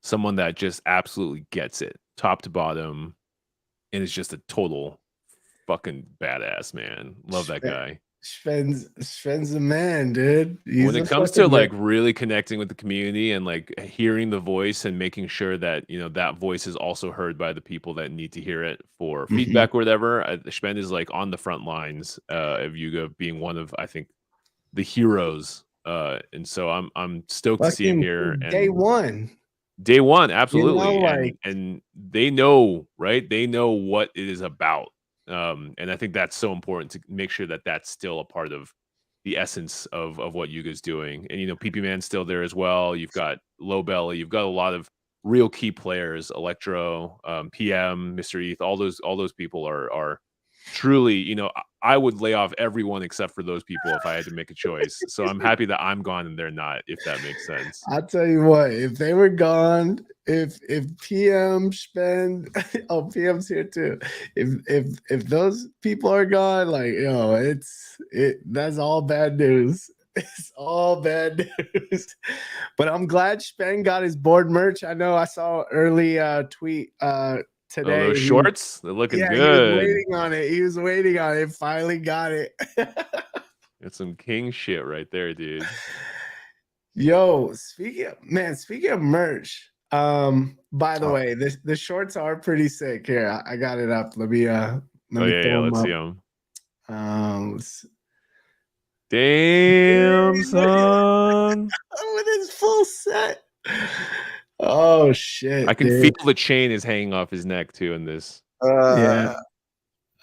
Someone that just absolutely gets it, top to bottom, and is just a total fucking badass, man. Love that guy. Spend's the man, dude. When it comes to like really connecting with the community and like hearing the voice and making sure that that voice is also heard by the people that need to hear it for feedback or whatever, Spend is like on the front lines of Yuga, being one of, I think, the heroes. And so I'm stoked to see him here. And day one, absolutely. And they know, right? They know what it is about. And I think that's so important to make sure that that's still a part of the essence of what Yuga's doing. And PP Man's still there as well. You've got Low Belly, you've got a lot of real key players, Electro, PM, Mr. ETH, all those people are truly, I would lay off everyone except for those people if I had to make a choice. So I'm happy that I'm gone and they're not, if that makes sense. I'll tell you what, if they were gone, if PM Spend, oh, PM's here too. If those people are gone, like, that's all bad news. It's all bad news. But I'm glad Spend got his board merch. I know I saw early tweet today. Oh, those shorts, they're looking good. He was waiting on it. Finally got it. It's some king shit right there, dude. Yo, speaking of merch, by the way, the shorts are pretty sick. Here, I got it up. Let me let's see them. Damn, son. With his full set. Oh shit! I can feel the chain is hanging off his neck too in this. You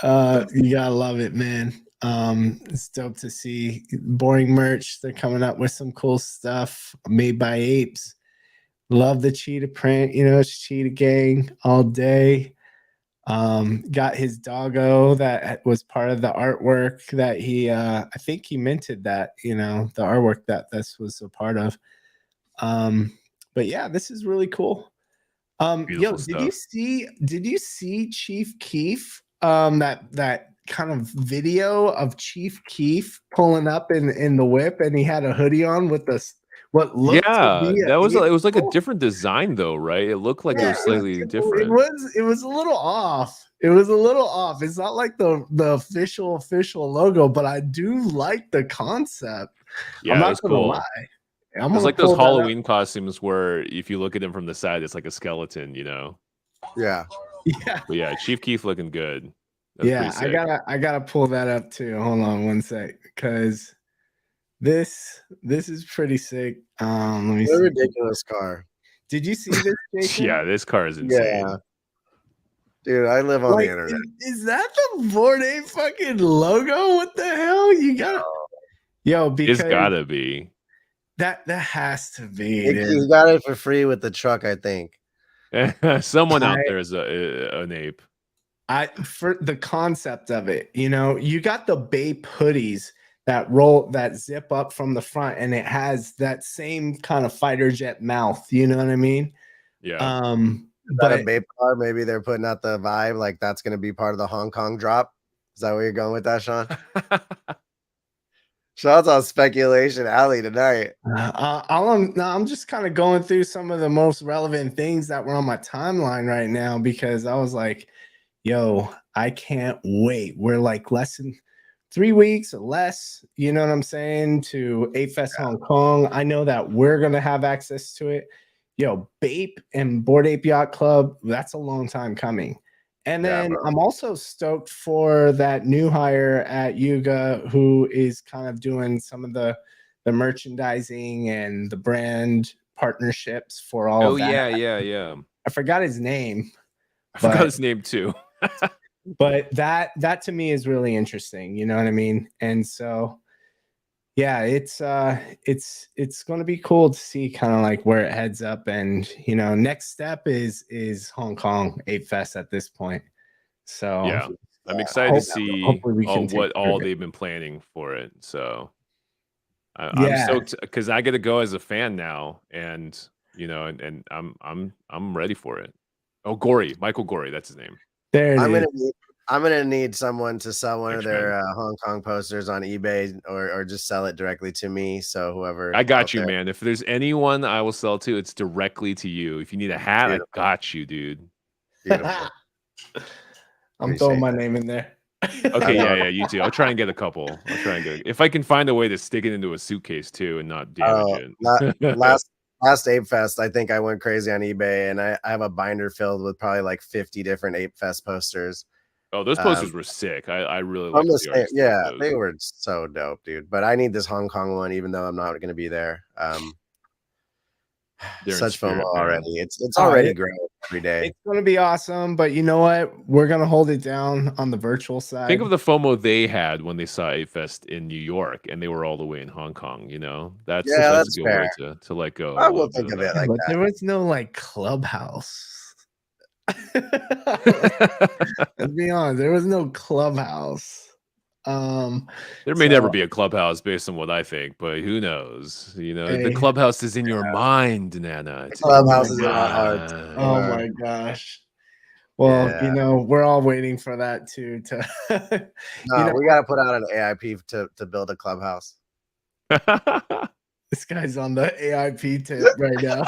gotta love it, man. It's dope to see boring merch. They're coming up with some cool stuff made by apes. Love the cheetah print. It's Cheetah Gang all day. Got his doggo that was part of the artwork that he. I think he minted that. The artwork that this was a part of. But yeah, this is really cool. Yo, did you see Chief Keef? That kind of video of Chief Keef pulling up in the whip, and he had a hoodie on with what looked to be it was like a different design though, right? It looked like it was slightly different. It was a little off. It's not like the official logo, but I do like the concept. Yeah, I'm not gonna lie. It's like those Halloween costumes where if you look at him from the side, it's like a skeleton, Yeah. But yeah, Chief Keef looking good. That's I gotta pull that up too. Hold on one sec, because this is pretty sick. Let me see. A ridiculous car. Did you see this, Jason? Yeah, this car is insane. Yeah. Dude, I live on the internet. Is that the Bored Ape fucking logo? What the hell? You gotta because it's gotta be. That has to be. He got it for free with the truck, I think. Someone out there is an ape. For the concept of it, you got the Bape hoodies that zip up from the front, and it has that same kind of fighter jet mouth. You know what I mean? Yeah. But a Bape car, maybe they're putting out the vibe like that's going to be part of the Hong Kong drop. Is that where you're going with that, Sean? Shots on Speculation Alley tonight. I'm just kind of going through some of the most relevant things that were on my timeline right now because I was like, yo, I can't wait. We're like less than 3 weeks or less, you know what I'm saying, to Ape Fest Hong Kong. I know that we're going to have access to it. Yo, Bape and Bored Ape Yacht Club, that's a long time coming. And then I'm also stoked for that new hire at Yuga who is kind of doing some of the merchandising and the brand partnerships for all of that. Yeah. I forgot his name. I forgot his name too. But that to me is really interesting, you know what I mean? And so yeah, it's going to be cool to see kind of like where it heads up. And you know, next step is Hong Kong Ape Fest at this point. So yeah, I'm excited to see what all they've been planning for it. So I'm stoked because I get to go as a fan now, and you know, and I'm ready for it. Oh, Michael Gorey, that's his name. There it is. I'm gonna need someone to sell one of their Hong Kong posters on eBay or just sell it directly to me. So whoever, I got you, man. If there's anyone I will sell to, it's directly to you. If you need a hat, I got you, dude. Beautiful. I'm throwing my name in there. Okay, yeah, you too. I'll try and get a couple. If I can find a way to stick it into a suitcase too and not damage it. Last Ape Fest, I think I went crazy on eBay and I have a binder filled with probably like 50 different Ape Fest posters. Oh, those posters were sick. I really like the yeah, they were so dope, dude. But I need this Hong Kong one, even though I'm not going to be there. Such FOMO already. It's already growing every day. It's going to be awesome, but you know what? We're going to hold it down on the virtual side. Think of the FOMO they had when they saw Ape Fest in New York, and they were all the way in Hong Kong. You know, that's a good way to let go. I will think of it like but that. There was no like clubhouse. Let's be honest, there was no clubhouse. There may never be a clubhouse based on what I think, but who knows? You know, the clubhouse is in your mind, Nana. The clubhouse is in our heart. Oh my gosh. Well, you know, we're all waiting for that too. We got to put out an AIP to build a clubhouse. This guy's on the AIP tip right now.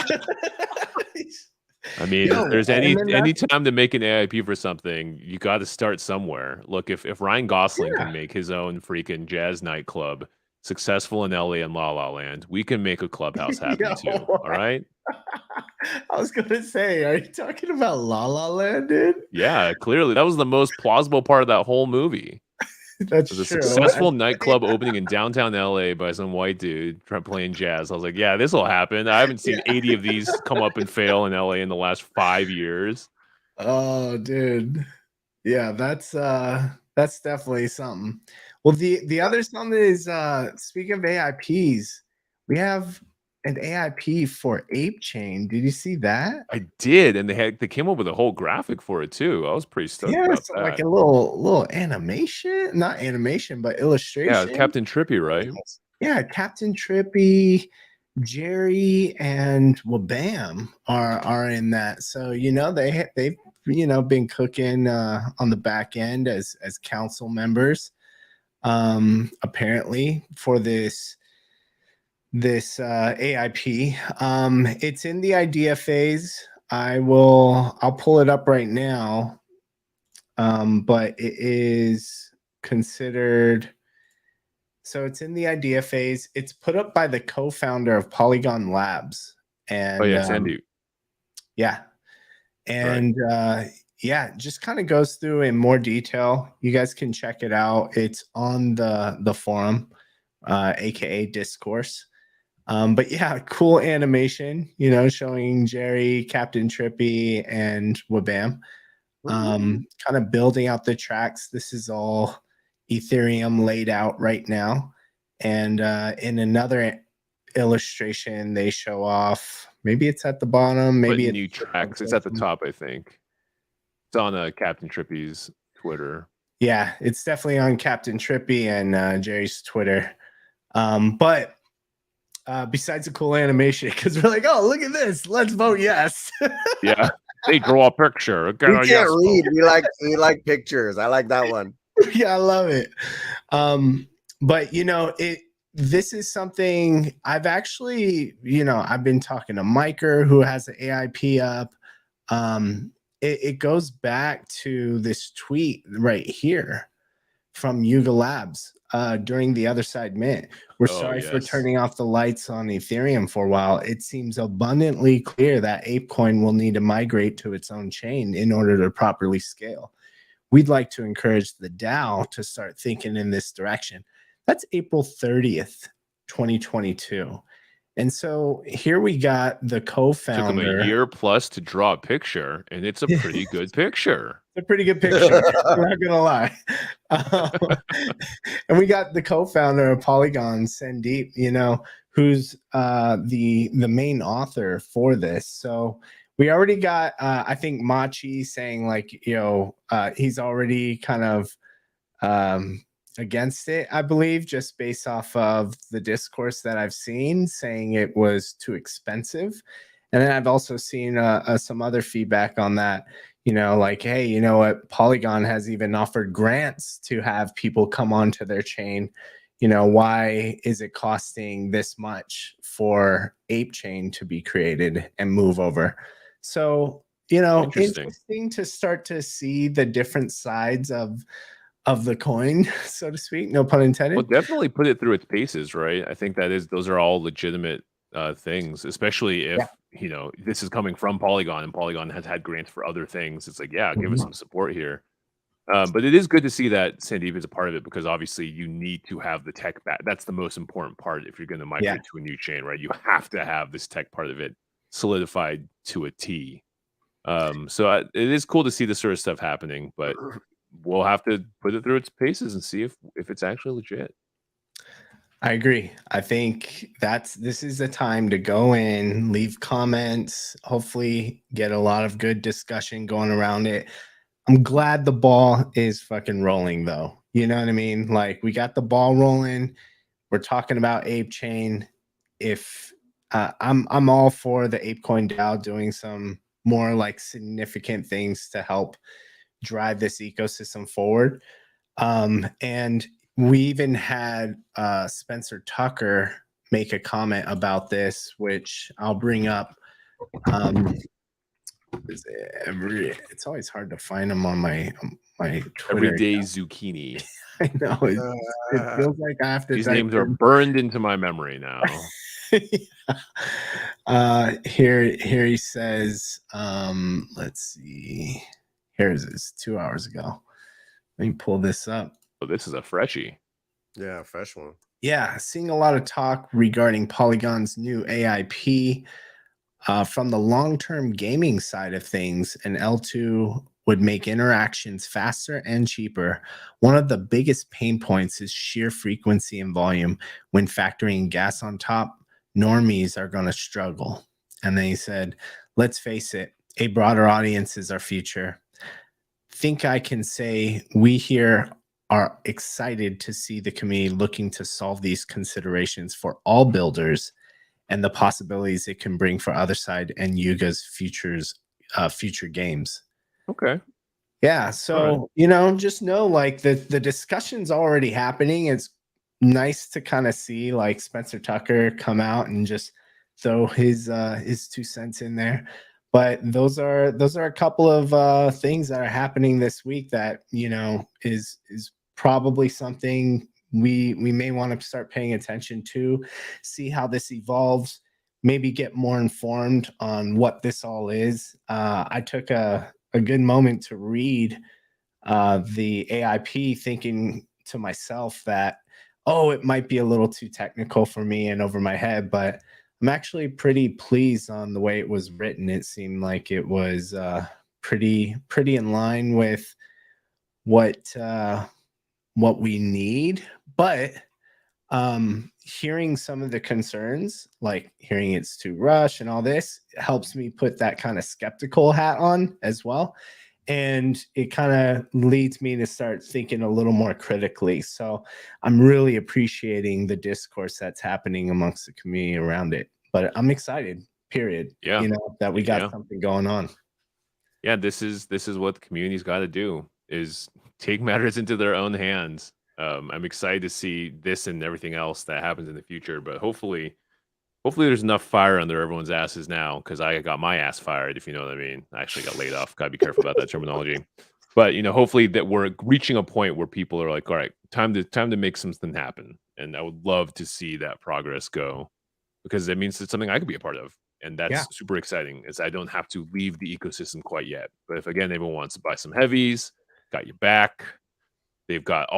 I mean, if there's any time to make an AIP for something, you got to start somewhere. Look, if Ryan Gosling can make his own freaking jazz nightclub successful in LA and La La Land, we can make a clubhouse happen too. All right. I was gonna say, are you talking about La La Land, dude? Yeah, clearly that was the most plausible part of that whole movie. That's true. A successful nightclub opening in downtown LA by some white dude playing jazz. I was like, yeah, this will happen. I haven't seen 80 of these come up and fail in LA in the last 5 years. Oh, dude. Yeah, that's definitely something. Well, the other something is speaking of AIPs, we have an AIP for Ape Chain. Did you see that? I did, and they came up with a whole graphic for it too. I was pretty stoked about that. Like a little animation, not animation, but illustration. Yeah, Captain Trippy, right? Yeah, Captain Trippy, Jerry, and Wabam are in that. So you know they've been cooking on the back end as council members, apparently for this AIP. It's in the idea phase. I'll pull it up right now. But it is considered, so it's in the idea phase. It's put up by the co-founder of Polygon Labs. And Sandy. Yeah. And just kind of goes through in more detail. You guys can check it out. It's on the forum, aka Discourse. But yeah, cool animation, you know, showing Jerry, Captain Trippy, and Wabam. Kind of building out the tracks. This is all Ethereum laid out right now. And in another illustration, they show off, maybe it's at the bottom, maybe it's new tracks. It's at the top, I think. It's on Captain Trippy's Twitter. Yeah, it's definitely on Captain Trippy and Jerry's Twitter. But besides a cool animation, because we're like, oh, look at this, let's vote yes. Yeah, they draw a picture. We can't read. We like pictures. I like that one. Yeah, I love it. But you know, this is something I've actually, I've been talking to Miker, who has the AIP up. It goes back to this tweet right here from Yuga Labs during the Otherside Mint. We're sorry for turning off the lights on Ethereum for a while. It seems abundantly clear that ApeCoin will need to migrate to its own chain in order to properly scale. We'd like to encourage the DAO to start thinking in this direction. That's April 30th, 2022. And so here we got the co-founder. Took him a year plus to draw a picture, and it's a pretty good picture. It's a pretty good picture. I'm not gonna lie. And we got the co-founder of Polygon, Sandeep, who's the main author for this. So we already got, I think, Machi saying like, he's already kind of against it, I believe, just based off of the discourse that I've seen, saying it was too expensive. And then I've also seen some other feedback on that, like, hey, you know what, Polygon has even offered grants to have people come onto their chain. Why is it costing this much for Ape Chain to be created and move over? So, interesting to start to see the different sides of the coin, so to speak, no pun intended. Well, definitely put it through its paces, right? I think those are all legitimate things, especially if this is coming from Polygon and Polygon has had grants for other things. It's like, give us some support here. But it is good to see that Sandeep is a part of it, because obviously you need to have the tech back. That's the most important part if you're going to migrate to a new chain, right? You have to have this tech part of it solidified to a T. So it is cool to see this sort of stuff happening, but we'll have to put it through its paces and see if it's actually legit. I agree. I think this is the time to go in, leave comments, hopefully get a lot of good discussion going around it. I'm glad the ball is fucking rolling, though. You know what I mean? Like, we got the ball rolling. We're talking about Ape Chain. If I'm all for the ApeCoin DAO doing some more like significant things to help drive this ecosystem forward. And we even had Spencer Tucker make a comment about this, which I'll bring up. It's always hard to find them on my Twitter. Everyday Zucchini. I know. It feels like I have to. These names are burned into my memory now. Here he says, let's see. Here's this 2 hours ago. Let me pull this up. Oh, this is a freshie. Yeah, fresh one. Yeah, seeing a lot of talk regarding Polygon's new AIP. From the long-term gaming side of things, an L2 would make interactions faster and cheaper. One of the biggest pain points is sheer frequency and volume. When factoring gas on top, normies are going to struggle. And then he said, let's face it, a broader audience is our future. Think I can say we here are excited to see the community looking to solve these considerations for all builders and the possibilities it can bring for Otherside and Yuga's future games. Okay. Yeah. So, just know like the discussion's already happening. It's nice to kind of see like Spencer Tucker come out and just throw his 2 cents in there. But those are a couple of things that are happening this week that, is probably something we may want to start paying attention to, see how this evolves, maybe get more informed on what this all is. I took a good moment to read the AIP, thinking to myself that, it might be a little too technical for me and over my head, but I'm actually pretty pleased on the way it was written. It seemed like it was pretty in line with what we need. But hearing some of the concerns, like hearing it's too rushed and all this, helps me put that kind of skeptical hat on as well. And it kind of leads me to start thinking a little more critically. So I'm really appreciating the discourse that's happening amongst the community around it. But I'm excited, period. Yeah. That we got something going on. Yeah, this is what the community's got to do, is take matters into their own hands. I'm excited to see this and everything else that happens in the future. But hopefully there's enough fire under everyone's asses now, because I got my ass fired, if you know what I mean. I actually got laid off. Gotta be careful about that terminology. But hopefully that we're reaching a point where people are like, all right, time to make something happen. And I would love to see that progress go, because it means it's something I could be a part of. And Yeah. that's super exciting, is I don't have to leave the ecosystem quite yet. But if again anyone wants to buy some heavies, got your back. They've got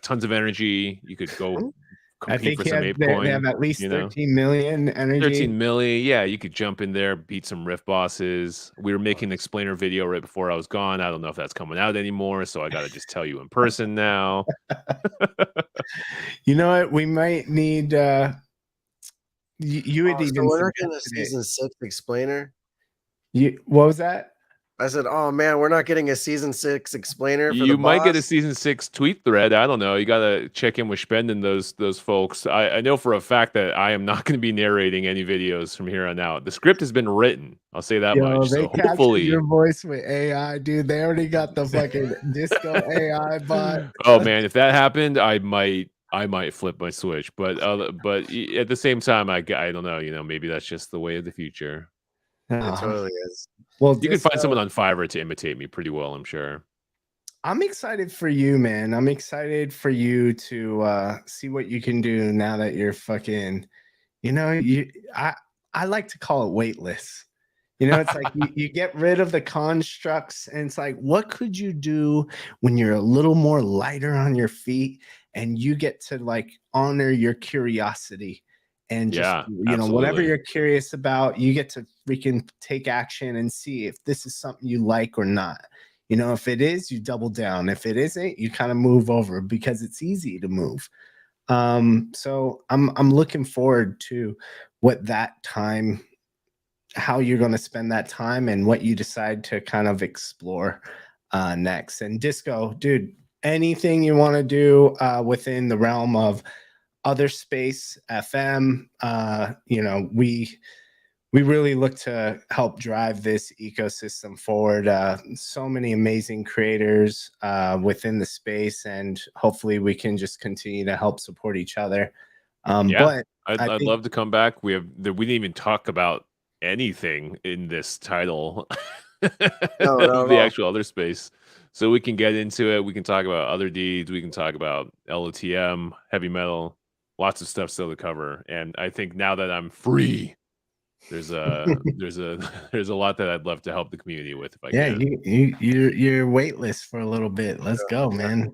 tons of energy. You could go I compete think for some Ape they coin. have at least You know? 13 million energy. 13 million. Yeah, you could jump in there, beat some riff bosses. We were making an explainer video right before I was gone. I don't know if that's coming out anymore, so I got to just tell you in person now. You know what? We might need. You had even. So we're not getting a season 6 explainer. What was that? I said, "Oh man, we're not getting a season 6 explainer." For You the might get a boss? season 6 tweet thread. I don't know. You gotta check in with Spenden, those folks. I know for a fact that I am not going to be narrating any videos from here on out. The script has been written. I'll say that much. They So captured hopefully, your voice with AI, dude. They already got the fucking disco AI bot. Oh man, if that happened, I might flip my switch. But at the same time, I don't know. Maybe that's just the way of the future. It totally is. Well, you can find someone on Fiverr to imitate me pretty well, I'm sure. I'm excited for you, man. I'm excited for you to see what you can do now that you're fucking, I like to call it weightless. It's like you get rid of the constructs, and it's like, what could you do when you're a little more lighter on your feet and you get to like honor your curiosity and just, whatever you're curious about, you get to freaking take action and see if this is something you like or not. If it is, you double down. If it isn't, you kind of move over, because it's easy to move. So I'm looking forward to what that time, how you're going to spend that time, and what you decide to kind of explore next. And Disco, dude, anything you want to do within the realm of OTHERspace FM, we really look to help drive this ecosystem forward. So many amazing creators within the space, and hopefully we can just continue to help support each other. But I'd love to come back. We didn't even talk about anything in this title. The actual OTHErspace. So we can get into it. We can talk about Otherdeed. We can talk about LoTM, heavy metal, lots of stuff still to cover. And I think now that I'm free, there's a lot that I'd love to help the community with if I can. You're weightless for a little bit. Let's go, man.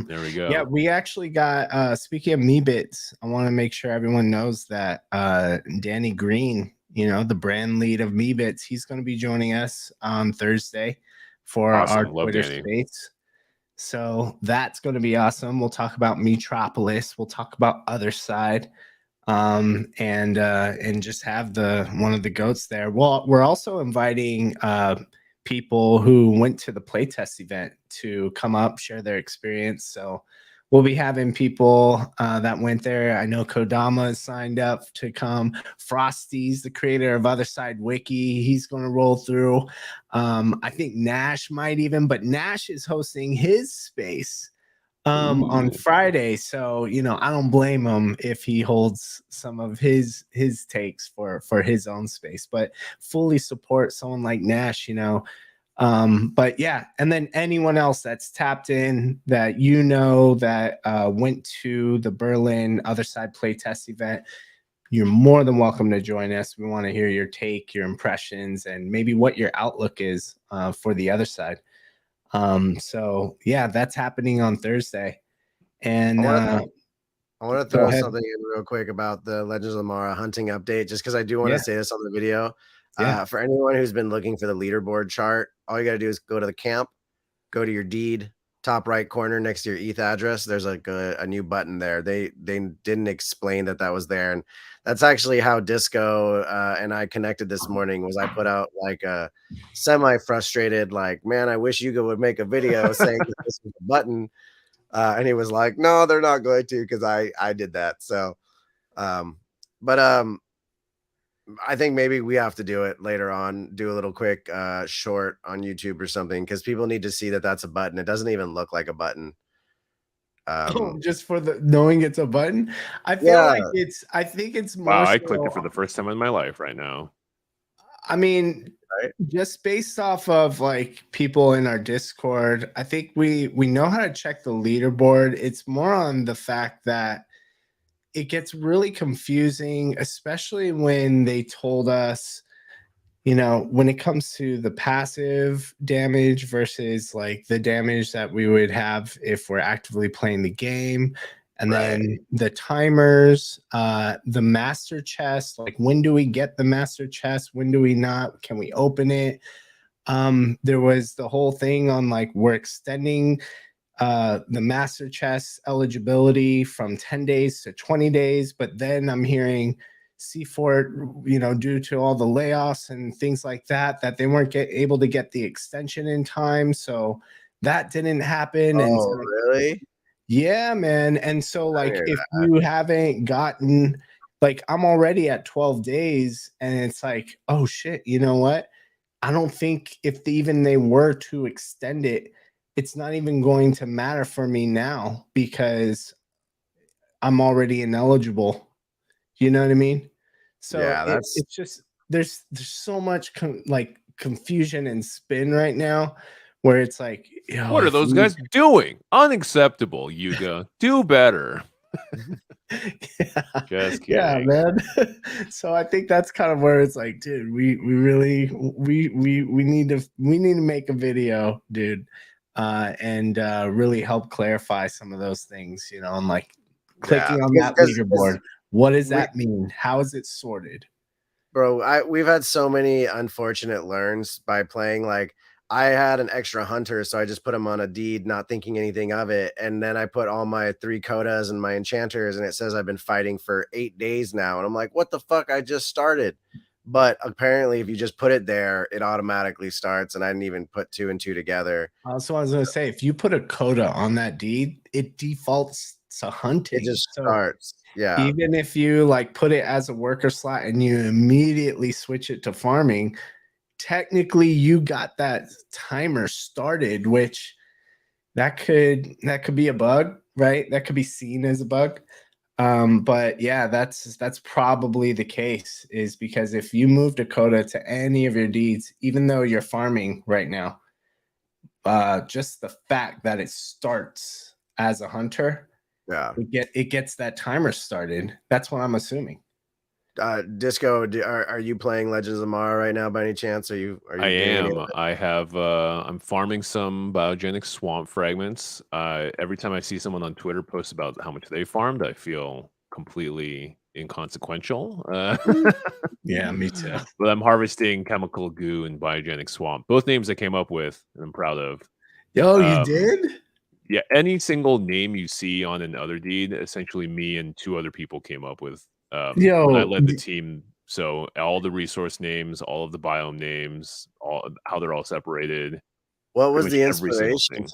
There we go. Yeah, we actually got speaking of Meebits, I want to make sure everyone knows that Danny Green, the brand lead of Meebits, he's going to be joining us on Thursday for our Twitter space. So that's going to be awesome. We'll talk about Metropolis. We'll talk about Otherside. And just have one of the goats there. Well, we're also inviting people who went to the playtest event to come up, share their experience. So we'll be having people that went there. I know Kodama is signed up to come. Frosty's the creator of Otherside Wiki. He's going to roll through. I think Nash might even, but Nash is hosting his space on Friday. So, I don't blame him if he holds some of his takes for his own space, but fully support someone like Nash, but yeah. And then anyone else that's tapped in that, that went to the Berlin Otherside playtest event, you're more than welcome to join us. We want to hear your take, your impressions, and maybe what your outlook is for the other side. So yeah, that's happening on Thursday. And I want to throw something in real quick about the Legends of the Mara hunting update, just because I do want to say this on the video. For anyone who's been looking for the leaderboard chart, all you got to do is go to the camp, go to your deed, top right corner next to your ETH address. There's like a new button there. They didn't explain that was there, and that's actually how Disco and I connected this morning. Was I put out like a semi-frustrated, like, man, I wish Yuga would make a video saying that this was a button, and he was like, no, they're not going to, because I did that. So, I think maybe we have to do it later on, do a little quick short on YouTube or something, because people need to see that that's a button. It doesn't even look like a button. Oh, just for the knowing it's a button. I feel Yeah. like I think it's more Wow, I so, clicked it for the first time in my life right now. I mean, Right. just based off of like people in our Discord, I think we know how to check the leaderboard. It's more on the fact that it gets really confusing, especially when they told us, you know, when it comes to the passive damage versus like the damage that we would have if we're actively playing the game. And Right. then the timers, the master chest, like when do we get the master chest? When do we not? Can we open it? There was the whole thing on like we're extending the master chest eligibility from 10 days to 20 days, but then I'm hearing C4, you know, due to all the layoffs and things like that, that they weren't able to get the extension in time. So that didn't happen. And Oh, really? yeah, man. And so like hear if you haven't gotten, like I'm already at 12 days and it's like, oh shit, you know what? I don't think if even they were to extend it, it's not even going to matter for me now because I'm already ineligible. You know what I mean? So Yeah, that's it's just there's so much like confusion and spin right now where it's like, you know, What are those guys doing? Unacceptable, Yuga. Do better. Just kidding. Yeah, man. So I think that's kind of where it's like, dude, we really we need to make a video, dude, and really help clarify some of those things, you know, and like clicking on that leaderboard. What does that mean? How is it sorted? Bro, we've had so many unfortunate learns by playing. Like I had an extra hunter, so I just put him on a deed, not thinking anything of it. And then I put all my 3 Kodas and my enchanters, and it says I've been fighting for 8 days now. And I'm like, what the fuck? I just started. But apparently, if you just put it there, it automatically starts. And I didn't even put 2 and 2 together. Also, I was gonna say, if you put a coda on that deed, it defaults to hunting. It just starts. Yeah. Even if you like put it as a worker slot and you immediately switch it to farming, technically you got that timer started, which that could be a bug, right? That could be seen as a bug. But yeah, that's probably the case, is because if you move Dakota to any of your deeds, even though you're farming right now, just the fact that it starts as a hunter, yeah, it gets that timer started. That's what I'm assuming. Disco, are you playing Legends of Mara right now by any chance? Are you I am. I have I'm farming some biogenic swamp fragments. Every time I see someone on Twitter post about how much they farmed, I feel completely inconsequential. Yeah, me too. But I'm harvesting chemical goo and biogenic swamp. Both names I came up with and I'm proud of. Yo, you did? Yeah, any single name you see on an Otherdeed, essentially me and 2 other people came up with. When I led the team. So all the resource names, all of the biome names, how they're all separated. What was the inspiration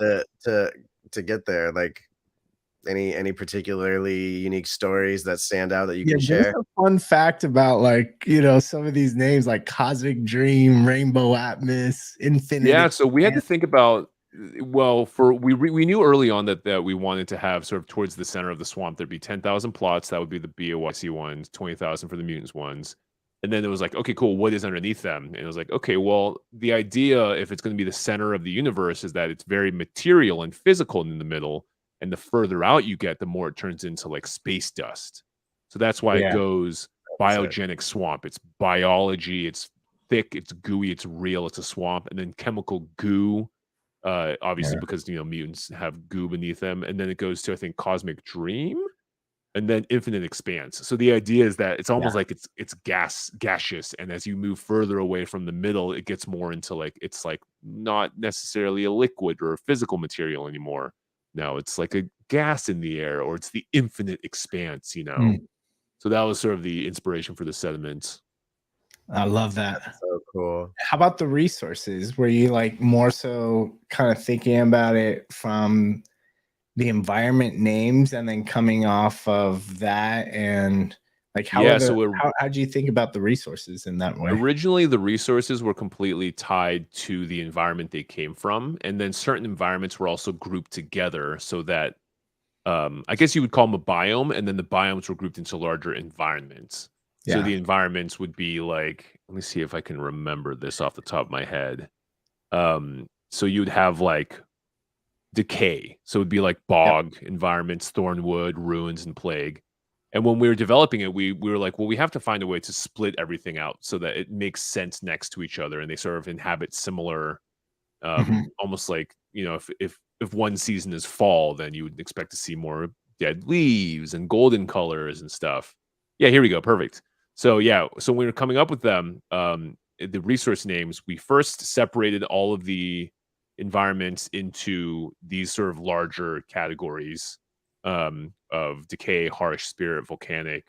to get there? Like any particularly unique stories that stand out that you can share? A fun fact about, like, you know, some of these names like Cosmic Dream, Rainbow Atmos, Infinite. Yeah, so we had to think about, well, we knew early on that we wanted to have sort of towards the center of the swamp, there'd be 10,000 plots. That would be the BOYC ones, 20,000 for the mutants ones. And then it was like, okay, cool, what is underneath them? And it was like, okay, well, the idea, if it's going to be the center of the universe, is that it's very material and physical in the middle. And the further out you get, the more it turns into like space dust. So that's why it goes biogenic swamp. It's biology, it's thick, it's gooey, it's real, it's a swamp. And then chemical goo, obviously because, you know, mutants have goo beneath them. And then it goes to, I think, Cosmic Dream, and then Infinite Expanse. So the idea is that it's almost like it's gaseous, and as you move further away from the middle, it gets more into like, it's like not necessarily a liquid or a physical material anymore. Now it's like a gas in the air, or it's the infinite expanse, you know. So that was sort of the inspiration for the sediments. I love that. That's so cool. How about the resources? Were you like more so kind of thinking about it from the environment names and then coming off of that, and like how'd you think about the resources in that way? Originally, the resources were completely tied to the environment they came from, and then certain environments were also grouped together so that I guess you would call them a biome, and then the biomes were grouped into larger environments. So Yeah. the environments would be like, let me see if I can remember this off the top of my head. So you'd have like decay. So it'd be like bog environments, thornwood, ruins, and plague. And when we were developing it, we were like, well, we have to find a way to split everything out so that it makes sense next to each other and they sort of inhabit similar, almost like, you know, if one season is fall, then you would expect to see more dead leaves and golden colors and stuff. Yeah, here we go. Perfect. So yeah, so when we were coming up with them, the resource names, we first separated all of the environments into these sort of larger categories of decay, harsh, spirit, volcanic,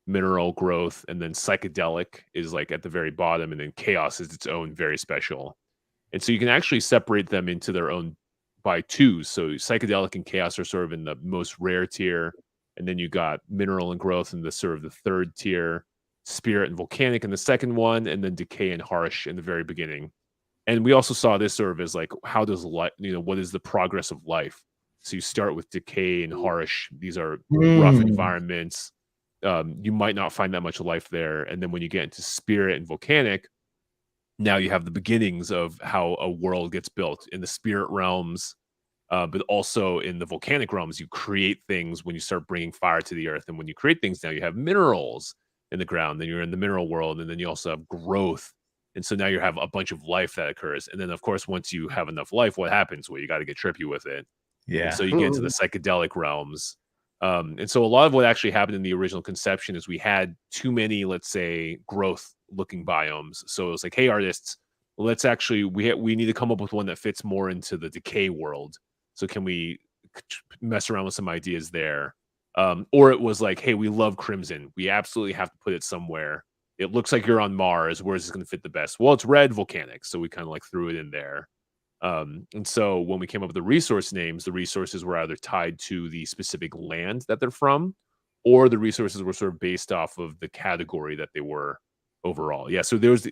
mineral growth, and then psychedelic is like at the very bottom, and then chaos is its own very special. And so you can actually separate them into their own by twos. So psychedelic and chaos are sort of in the most rare tier, and then you got mineral and growth in the sort of the third tier, spirit and volcanic in the second one, and then decay and harsh in the very beginning. And we also saw this sort of as like, how does life, you know, what is the progress of life? So you start with decay and harsh. These are rough environments. You might not find that much life there. And then when you get into spirit and volcanic, now you have the beginnings of how a world gets built in the spirit realms, but also in the volcanic realms. You create things when you start bringing fire to the earth. And when you create things, now you have minerals in the ground. Then you're in the mineral world. And then you also have growth. And so now you have a bunch of life that occurs. And then, of course, once you have enough life, what happens? Well, you got to get trippy with it. Yeah. And so you get into the psychedelic realms. And so a lot of what actually happened in the original conception is we had too many, let's say, growth looking biomes. So it was like, hey, artists, let's actually, we need to come up with one that fits more into the decay world. So can we mess around with some ideas there? Or it was like, hey, we love Crimson. We absolutely have to put it somewhere. It looks like you're on Mars. Where is this going to fit the best? Well, it's red volcanic. So we kind of like threw it in there. And so when we came up with the resource names, the resources were either tied to the specific land that they're from, or the resources were sort of based off of the category that they were overall. Yeah. So there's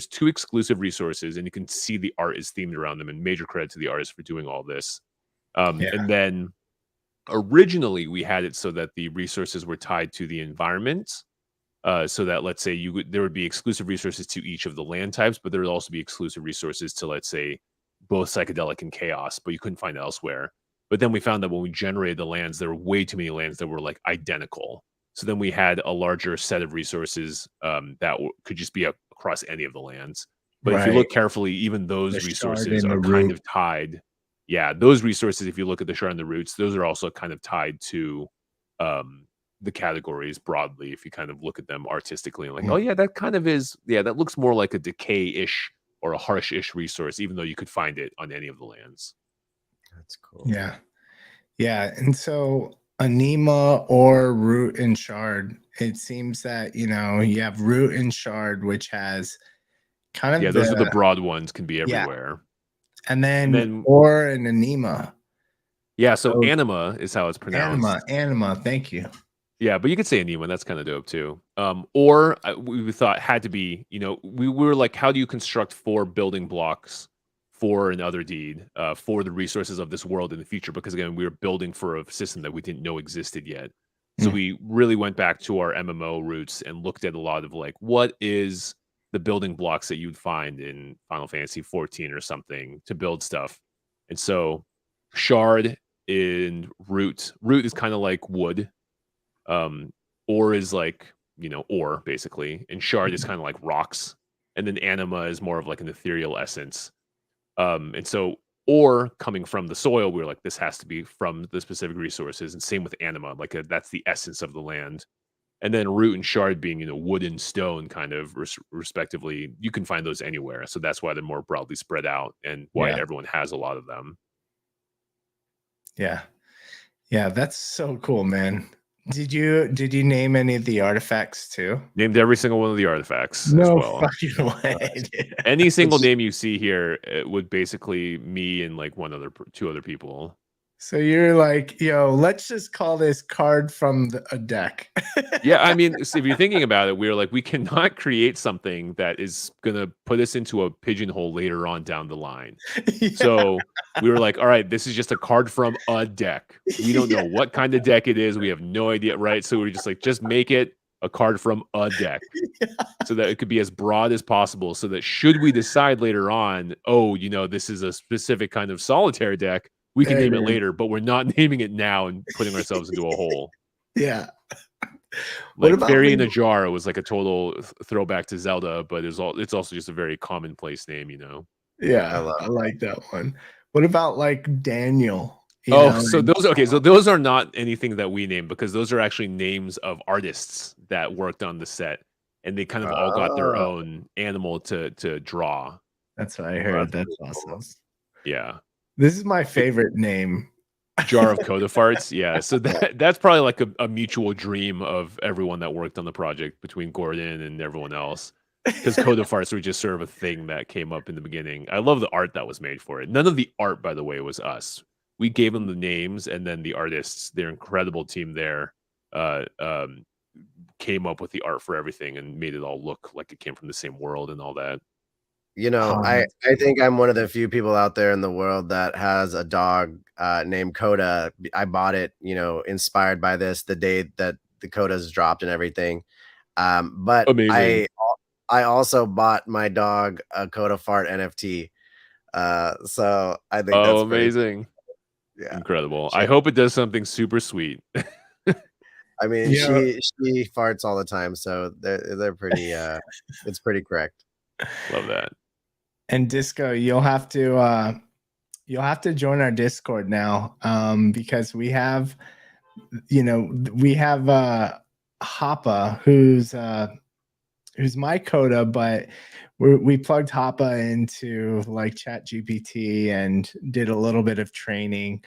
two exclusive resources, and you can see the art is themed around them, and major credit to the artist for doing all this. And then originally we had it so that the resources were tied to the environment. So that, let's say, there would be exclusive resources to each of the land types, but there would also be exclusive resources to, let's say, both psychedelic and chaos, but you couldn't find elsewhere. But then we found that when we generated the lands, there were way too many lands that were like identical. So then we had a larger set of resources that could just be across any of the lands. But if you look carefully, even those resources are kind of tied. Yeah, those resources, if you look at the shard and the roots, those are also kind of tied to the categories broadly. If you kind of look at them artistically and like, oh yeah, that kind of is, yeah, that looks more like a decay-ish or a harsh-ish resource, even though you could find it on any of the lands. That's cool. Yeah. Yeah. And so anema or root and shard, it seems that, you know, you have root and shard, which has kind of, those are the broad ones, can be everywhere. And then or and anema. Yeah, so anima is how it's pronounced. Anima, thank you. Yeah, but you could say anema. That's kind of dope too. Or we thought had to be, you know, we were like, how do you construct 4 building blocks for an Otherdeed, for the resources of this world in the future? Because again, we were building for a system that we didn't know existed yet. So we really went back to our MMO roots and looked at a lot of like, what is the building blocks that you'd find in Final Fantasy 14 or something to build stuff? And so shard and root is kind of like wood. Ore is like, you know, ore basically, and shard is kind of like rocks, and then anima is more of like an ethereal essence. And so ore coming from the soil, we were like, this has to be from the specific resources, and same with anima, like that's the essence of the land. And then root and shard being, you know, wood and stone kind of respectively, you can find those anywhere. So that's why they're more broadly spread out and why everyone has a lot of them. Yeah. Yeah, that's so cool, man. Did you name any of the artifacts too? Named every single one of the artifacts no as well. Fucking way. Any single name you see here, it would basically me and like 2 other people. So you're like, yo, let's just call this card from a deck. Yeah, I mean, so if you're thinking about it, we were like, we cannot create something that is gonna put us into a pigeonhole later on down the line. Yeah. So we were like, all right, this is just a card from a deck. We don't know what kind of deck it is. We have no idea, right? So we are just like, just make it a card from a deck so that it could be as broad as possible. So that should we decide later on, oh, you know, this is a specific kind of solitaire deck, we can name it later, but we're not naming it now and putting ourselves into a hole. Yeah. Like Fairy in a Jar was like a total throwback to Zelda, but it's also just a very commonplace name, you know. Yeah, I like that one. What about like Daniel? So those are not anything that we name, because those are actually names of artists that worked on the set, and they kind of all got their own animal to draw. That's what I heard. That's awesome. Yeah. This is my favorite name. Jar of Coda Farts. Yeah. So that's probably like a mutual dream of everyone that worked on the project between Gordon and everyone else. Because Coda Farts were just sort of a thing that came up in the beginning. I love the art that was made for it. None of the art, by the way, was us. We gave them the names, and then the artists, their incredible team there, came up with the art for everything and made it all look like it came from the same world and all that. You know, I think I'm one of the few people out there in the world that has a dog named Coda. I bought it, you know, inspired by this the day that the Codas dropped and everything. But amazing. I also bought my dog a Coda Fart NFT. So I think that's amazing. Yeah. Incredible. I hope it does something super sweet. I mean, she farts all the time, so they're pretty it's pretty correct. Love that. And Disco, you'll have to join our Discord now, because we have, you know, we have Hoppa, who's my Coda, but we plugged Hoppa into like ChatGPT and did a little bit of training.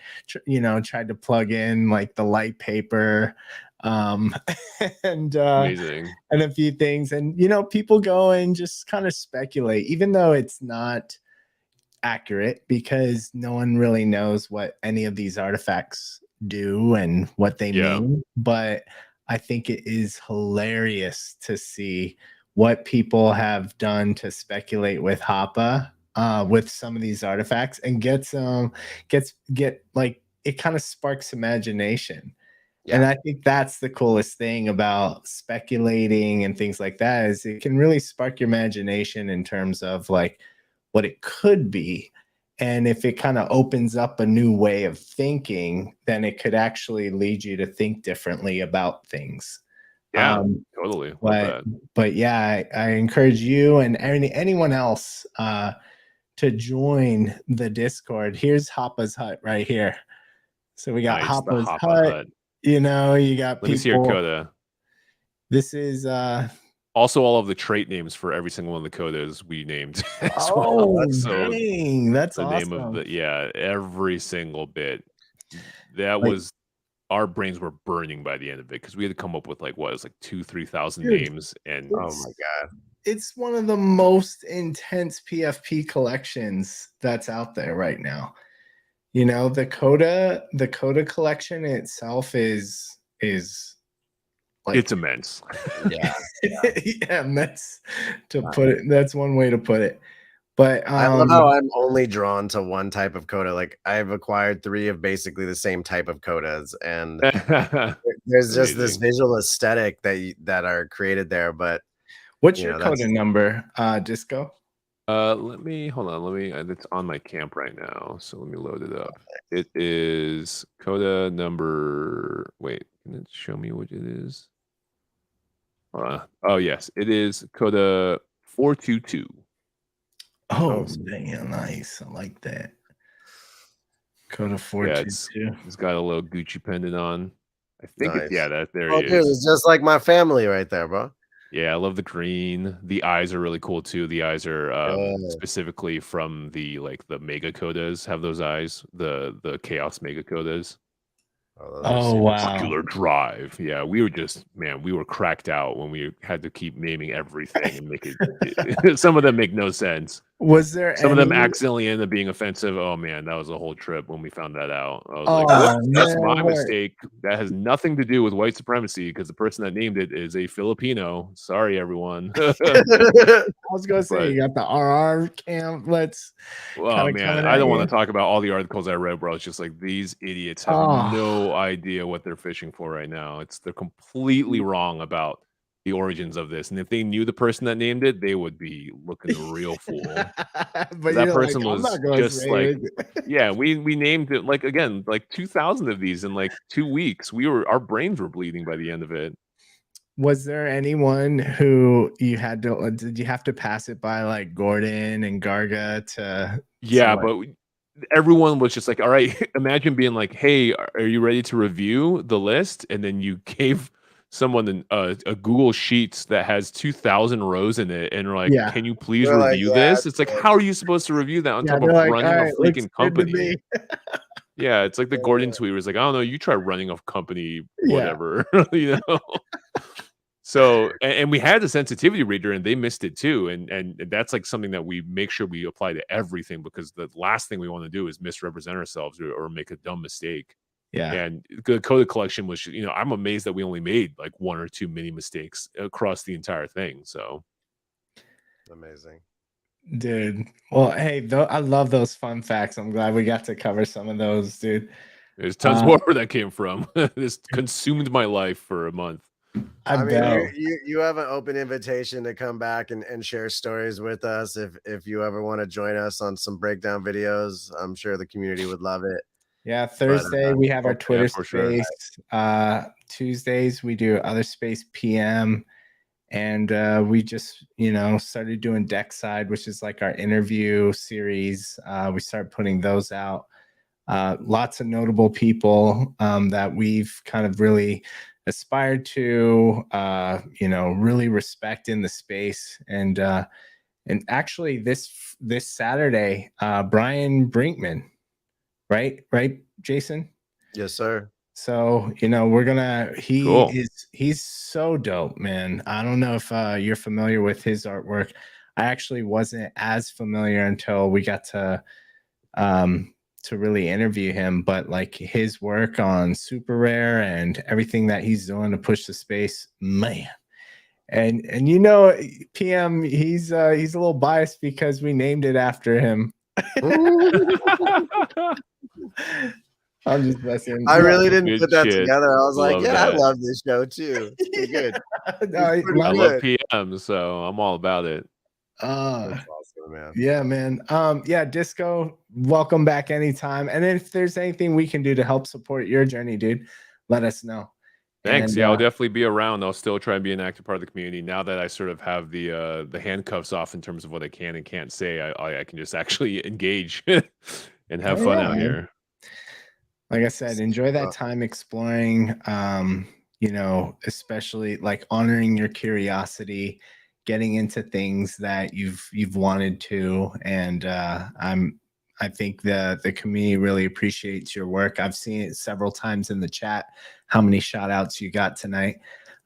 You know, tried to plug in like the Litepaper, and amazing, and a few things, and you know, people go and just kind of speculate, even though it's not accurate, because no one really knows what any of these artifacts do and what they mean. But I think it is hilarious to see what people have done to speculate with Hoppa, with some of these artifacts, and get like, it kind of sparks imagination. Yeah. And I think that's the coolest thing about speculating and things like that, is it can really spark your imagination in terms of like what it could be. And if it kind of opens up a new way of thinking, then it could actually lead you to think differently about things. Yeah, totally. But yeah, I encourage you and anyone else to join the Discord. Here's Hoppa's hut right here. So we got Hoppa's hut. You know, you got Let me see your Coda. This is also all of the trait names for every single one of the Codas we named. That's dang, that's the awesome. Name of every single bit. That was, our brains were burning by the end of it, because we had to come up with like, what, it was like 2,000-3,000 names, and oh my god, it's one of the most intense PFP collections that's out there right now. You know, the Coda collection itself is like, it's immense. Yeah, that's put it. That's one way to put it. But I love how I'm only drawn to one type of Coda. Like, I've acquired 3 of basically the same type of Codas, and there's just this visual aesthetic that are created there. But what's your Coda number, Disco? Let me hold on. It's on my camp right now, so let me load it up. It is Coda number. Wait, can it show me what it is? Oh yes, it is Coda 422. Oh, damn, nice. I like that. Coda 422. Yeah, it's got a little Gucci pendant on. I think nice. There it is. It's just like my family right there, bro. Yeah, I love the green. The eyes are really cool too. The eyes are specifically from the Mega Codas have those eyes. The Chaos Mega Codas. Oh wow! Popular Drive. Yeah, we were cracked out when we had to keep naming everything and make it. Some of them make no sense. Was there Some of them any? accidentally end up being offensive. Oh man, that was a whole trip when we found that out. I was Oh like, "Whoops, that's man, my mistake. That has nothing to do with white supremacy because the person that named it is a Filipino. Sorry, everyone." I was gonna say But you got the RR camp. Let's oh kind of man, coming I at don't want you. to talk about all the articles I read, bro. It's just like these idiots have Oh, no idea what they're fishing for right now. They're completely wrong about the origins of this. And if they knew the person that named it, they would be looking a real fool. but That you're like, person I'm was not going to just say like, it. yeah, we named it like again, like 2,000 of these in like 2 weeks. Our brains were bleeding by the end of it. Was there anyone who you had to? Did you have to pass it by like Gordon and Garga to? Yeah, Like, but everyone was just like, all right, imagine being like, hey, are you ready to review the list? And then you gave someone a Google Sheets that has 2,000 rows in it and are like, yeah, can you please They're like, review yeah, this? It's like, how are you supposed to review that on yeah. top They're of like, all running a right, looks freaking good to company? me. Yeah, it's like the Gordon tweet where it's like, I don't know, you try running a company, Yeah, whatever, you know? So, and we had the sensitivity reader and they missed it too. And that's like something that we make sure we apply to everything because the last thing we want to do is misrepresent ourselves or make a dumb mistake. yeah. And the coded collection was, I'm amazed that we only made like 1 or 2 mini mistakes across the entire thing. So amazing. Dude. Well, hey, I love those fun facts. I'm glad we got to cover some of those, dude. there's tons more where that came from. This consumed my life for a month. I mean, bet. you have an open invitation to come back and share stories with us if you ever want to join us on some breakdown videos. I'm sure the community would love it. Yeah, Thursday we have our Twitter for sure. space. Tuesdays we do OTHERspace PM. And we just, started doing Deck Side, which is like our interview series. We started putting those out. Lots of notable people that we've kind of really aspired to, really respect in the space. And actually, this Saturday, Brian Brinkman, right, Jason? Yes, sir. So, Cool. he's so dope, man. I don't know if you're familiar with his artwork. I actually wasn't as familiar until we got to really interview him, but like his work on Super Rare and everything that he's doing to push the space, man. And PM, he's a little biased because we named it after him. I'm just messing. I really didn't Good put that shit. together. I was like, Love yeah, that. I love this show too. It's pretty good. No, It's pretty I good. love PM, so I'm all about it. That's awesome, man. Yeah, man. Yeah, Disco, welcome back anytime. And if there's anything we can do to help support your journey, dude, let us know. Thanks. And, Yeah, I'll definitely be around. I'll still try and be an active part of the community now that I sort of have the handcuffs off in terms of what I can and can't say. I can just actually engage and have fun out here. Like I said, enjoy that time exploring. Especially like honoring your curiosity, getting into things that you've wanted to. And I think the community really appreciates your work. I've seen it several times in the chat how many shout outs you got tonight.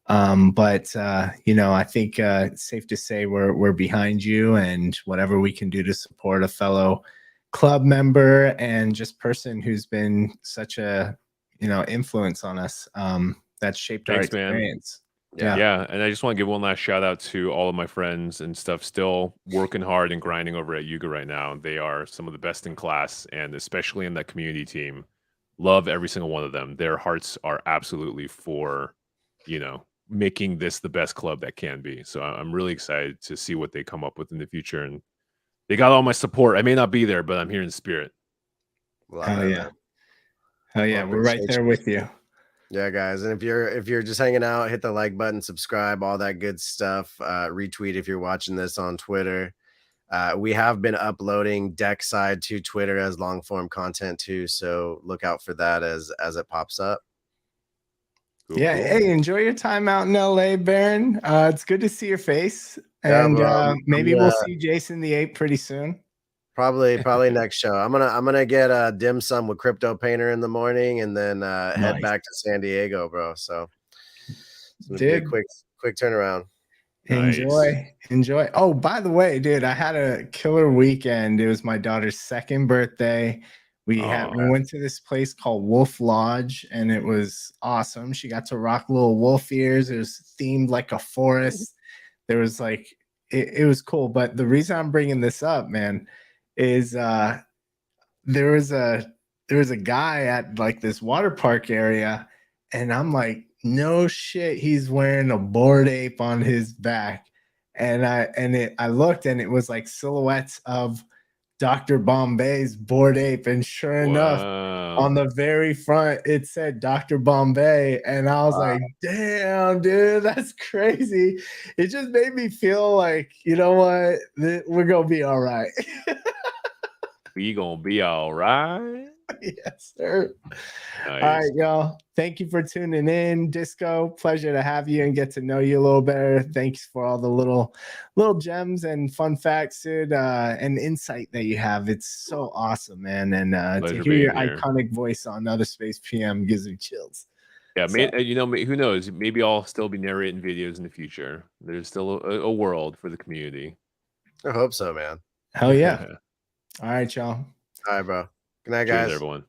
But I think it's safe to say we're behind you, and whatever we can do to support a fellow club member and just person who's been such a influence on us that's shaped our experience. Yeah, and I just want to give one last shout out to all of my friends and stuff still working hard and grinding over at Yuga right now. They are some of the best in class, and especially in that community team. Love every single one of them. Their hearts are absolutely for, making this the best club that can be. So I'm really excited to see what they come up with in the future. And they got all my support. I may not be there, but I'm here in spirit. Hell yeah. Hell yeah. We're right there with you. Yeah, guys. And if you're just hanging out, hit the like button, subscribe, all that good stuff. Retweet if you're watching this on Twitter. We have been uploading Deck Side to Twitter as long form content too, so look out for that as it pops up. Cool. Hey, enjoy your time out in LA, Baron. It's good to see your face, and maybe we'll see Jason the Ape pretty soon. Probably next show. I'm gonna get a dim sum with Crypto Painter in the morning, and then head back to San Diego, bro. So it's gonna be a quick turnaround. Nice. Enjoy. Oh, by the way, dude, I had a killer weekend. It was my daughter's second birthday. We went to this place called Wolf Lodge, and it was awesome. She got to rock little wolf ears. It was themed like a forest. There was like it was cool. But the reason I'm bringing this up, man, is there was a guy at like this water park area, and I'm like, no shit, he's wearing a Bored Ape on his back. And I looked, and it was like silhouettes of Dr. Bombay's Bored Ape, and sure enough, on the very front it said Dr. Bombay, and I was like, damn, dude, that's crazy. It just made me feel like, you know what, we're gonna be all right. We gonna be all right. Yes, sir. Nice. All right, y'all. Thank you for tuning in. Disco, pleasure to have you and get to know you a little better. Thanks for all the little gems and fun facts, dude, and insight that you have. It's so awesome, man. And to hear your iconic voice on OTHERspace PM gives me chills. Yeah, you know, who knows? Maybe I'll still be narrating videos in the future. There's still a world for the community. I hope so, man. Hell yeah. All right, y'all. All right, bro. Good night, Cheers, guys. everyone.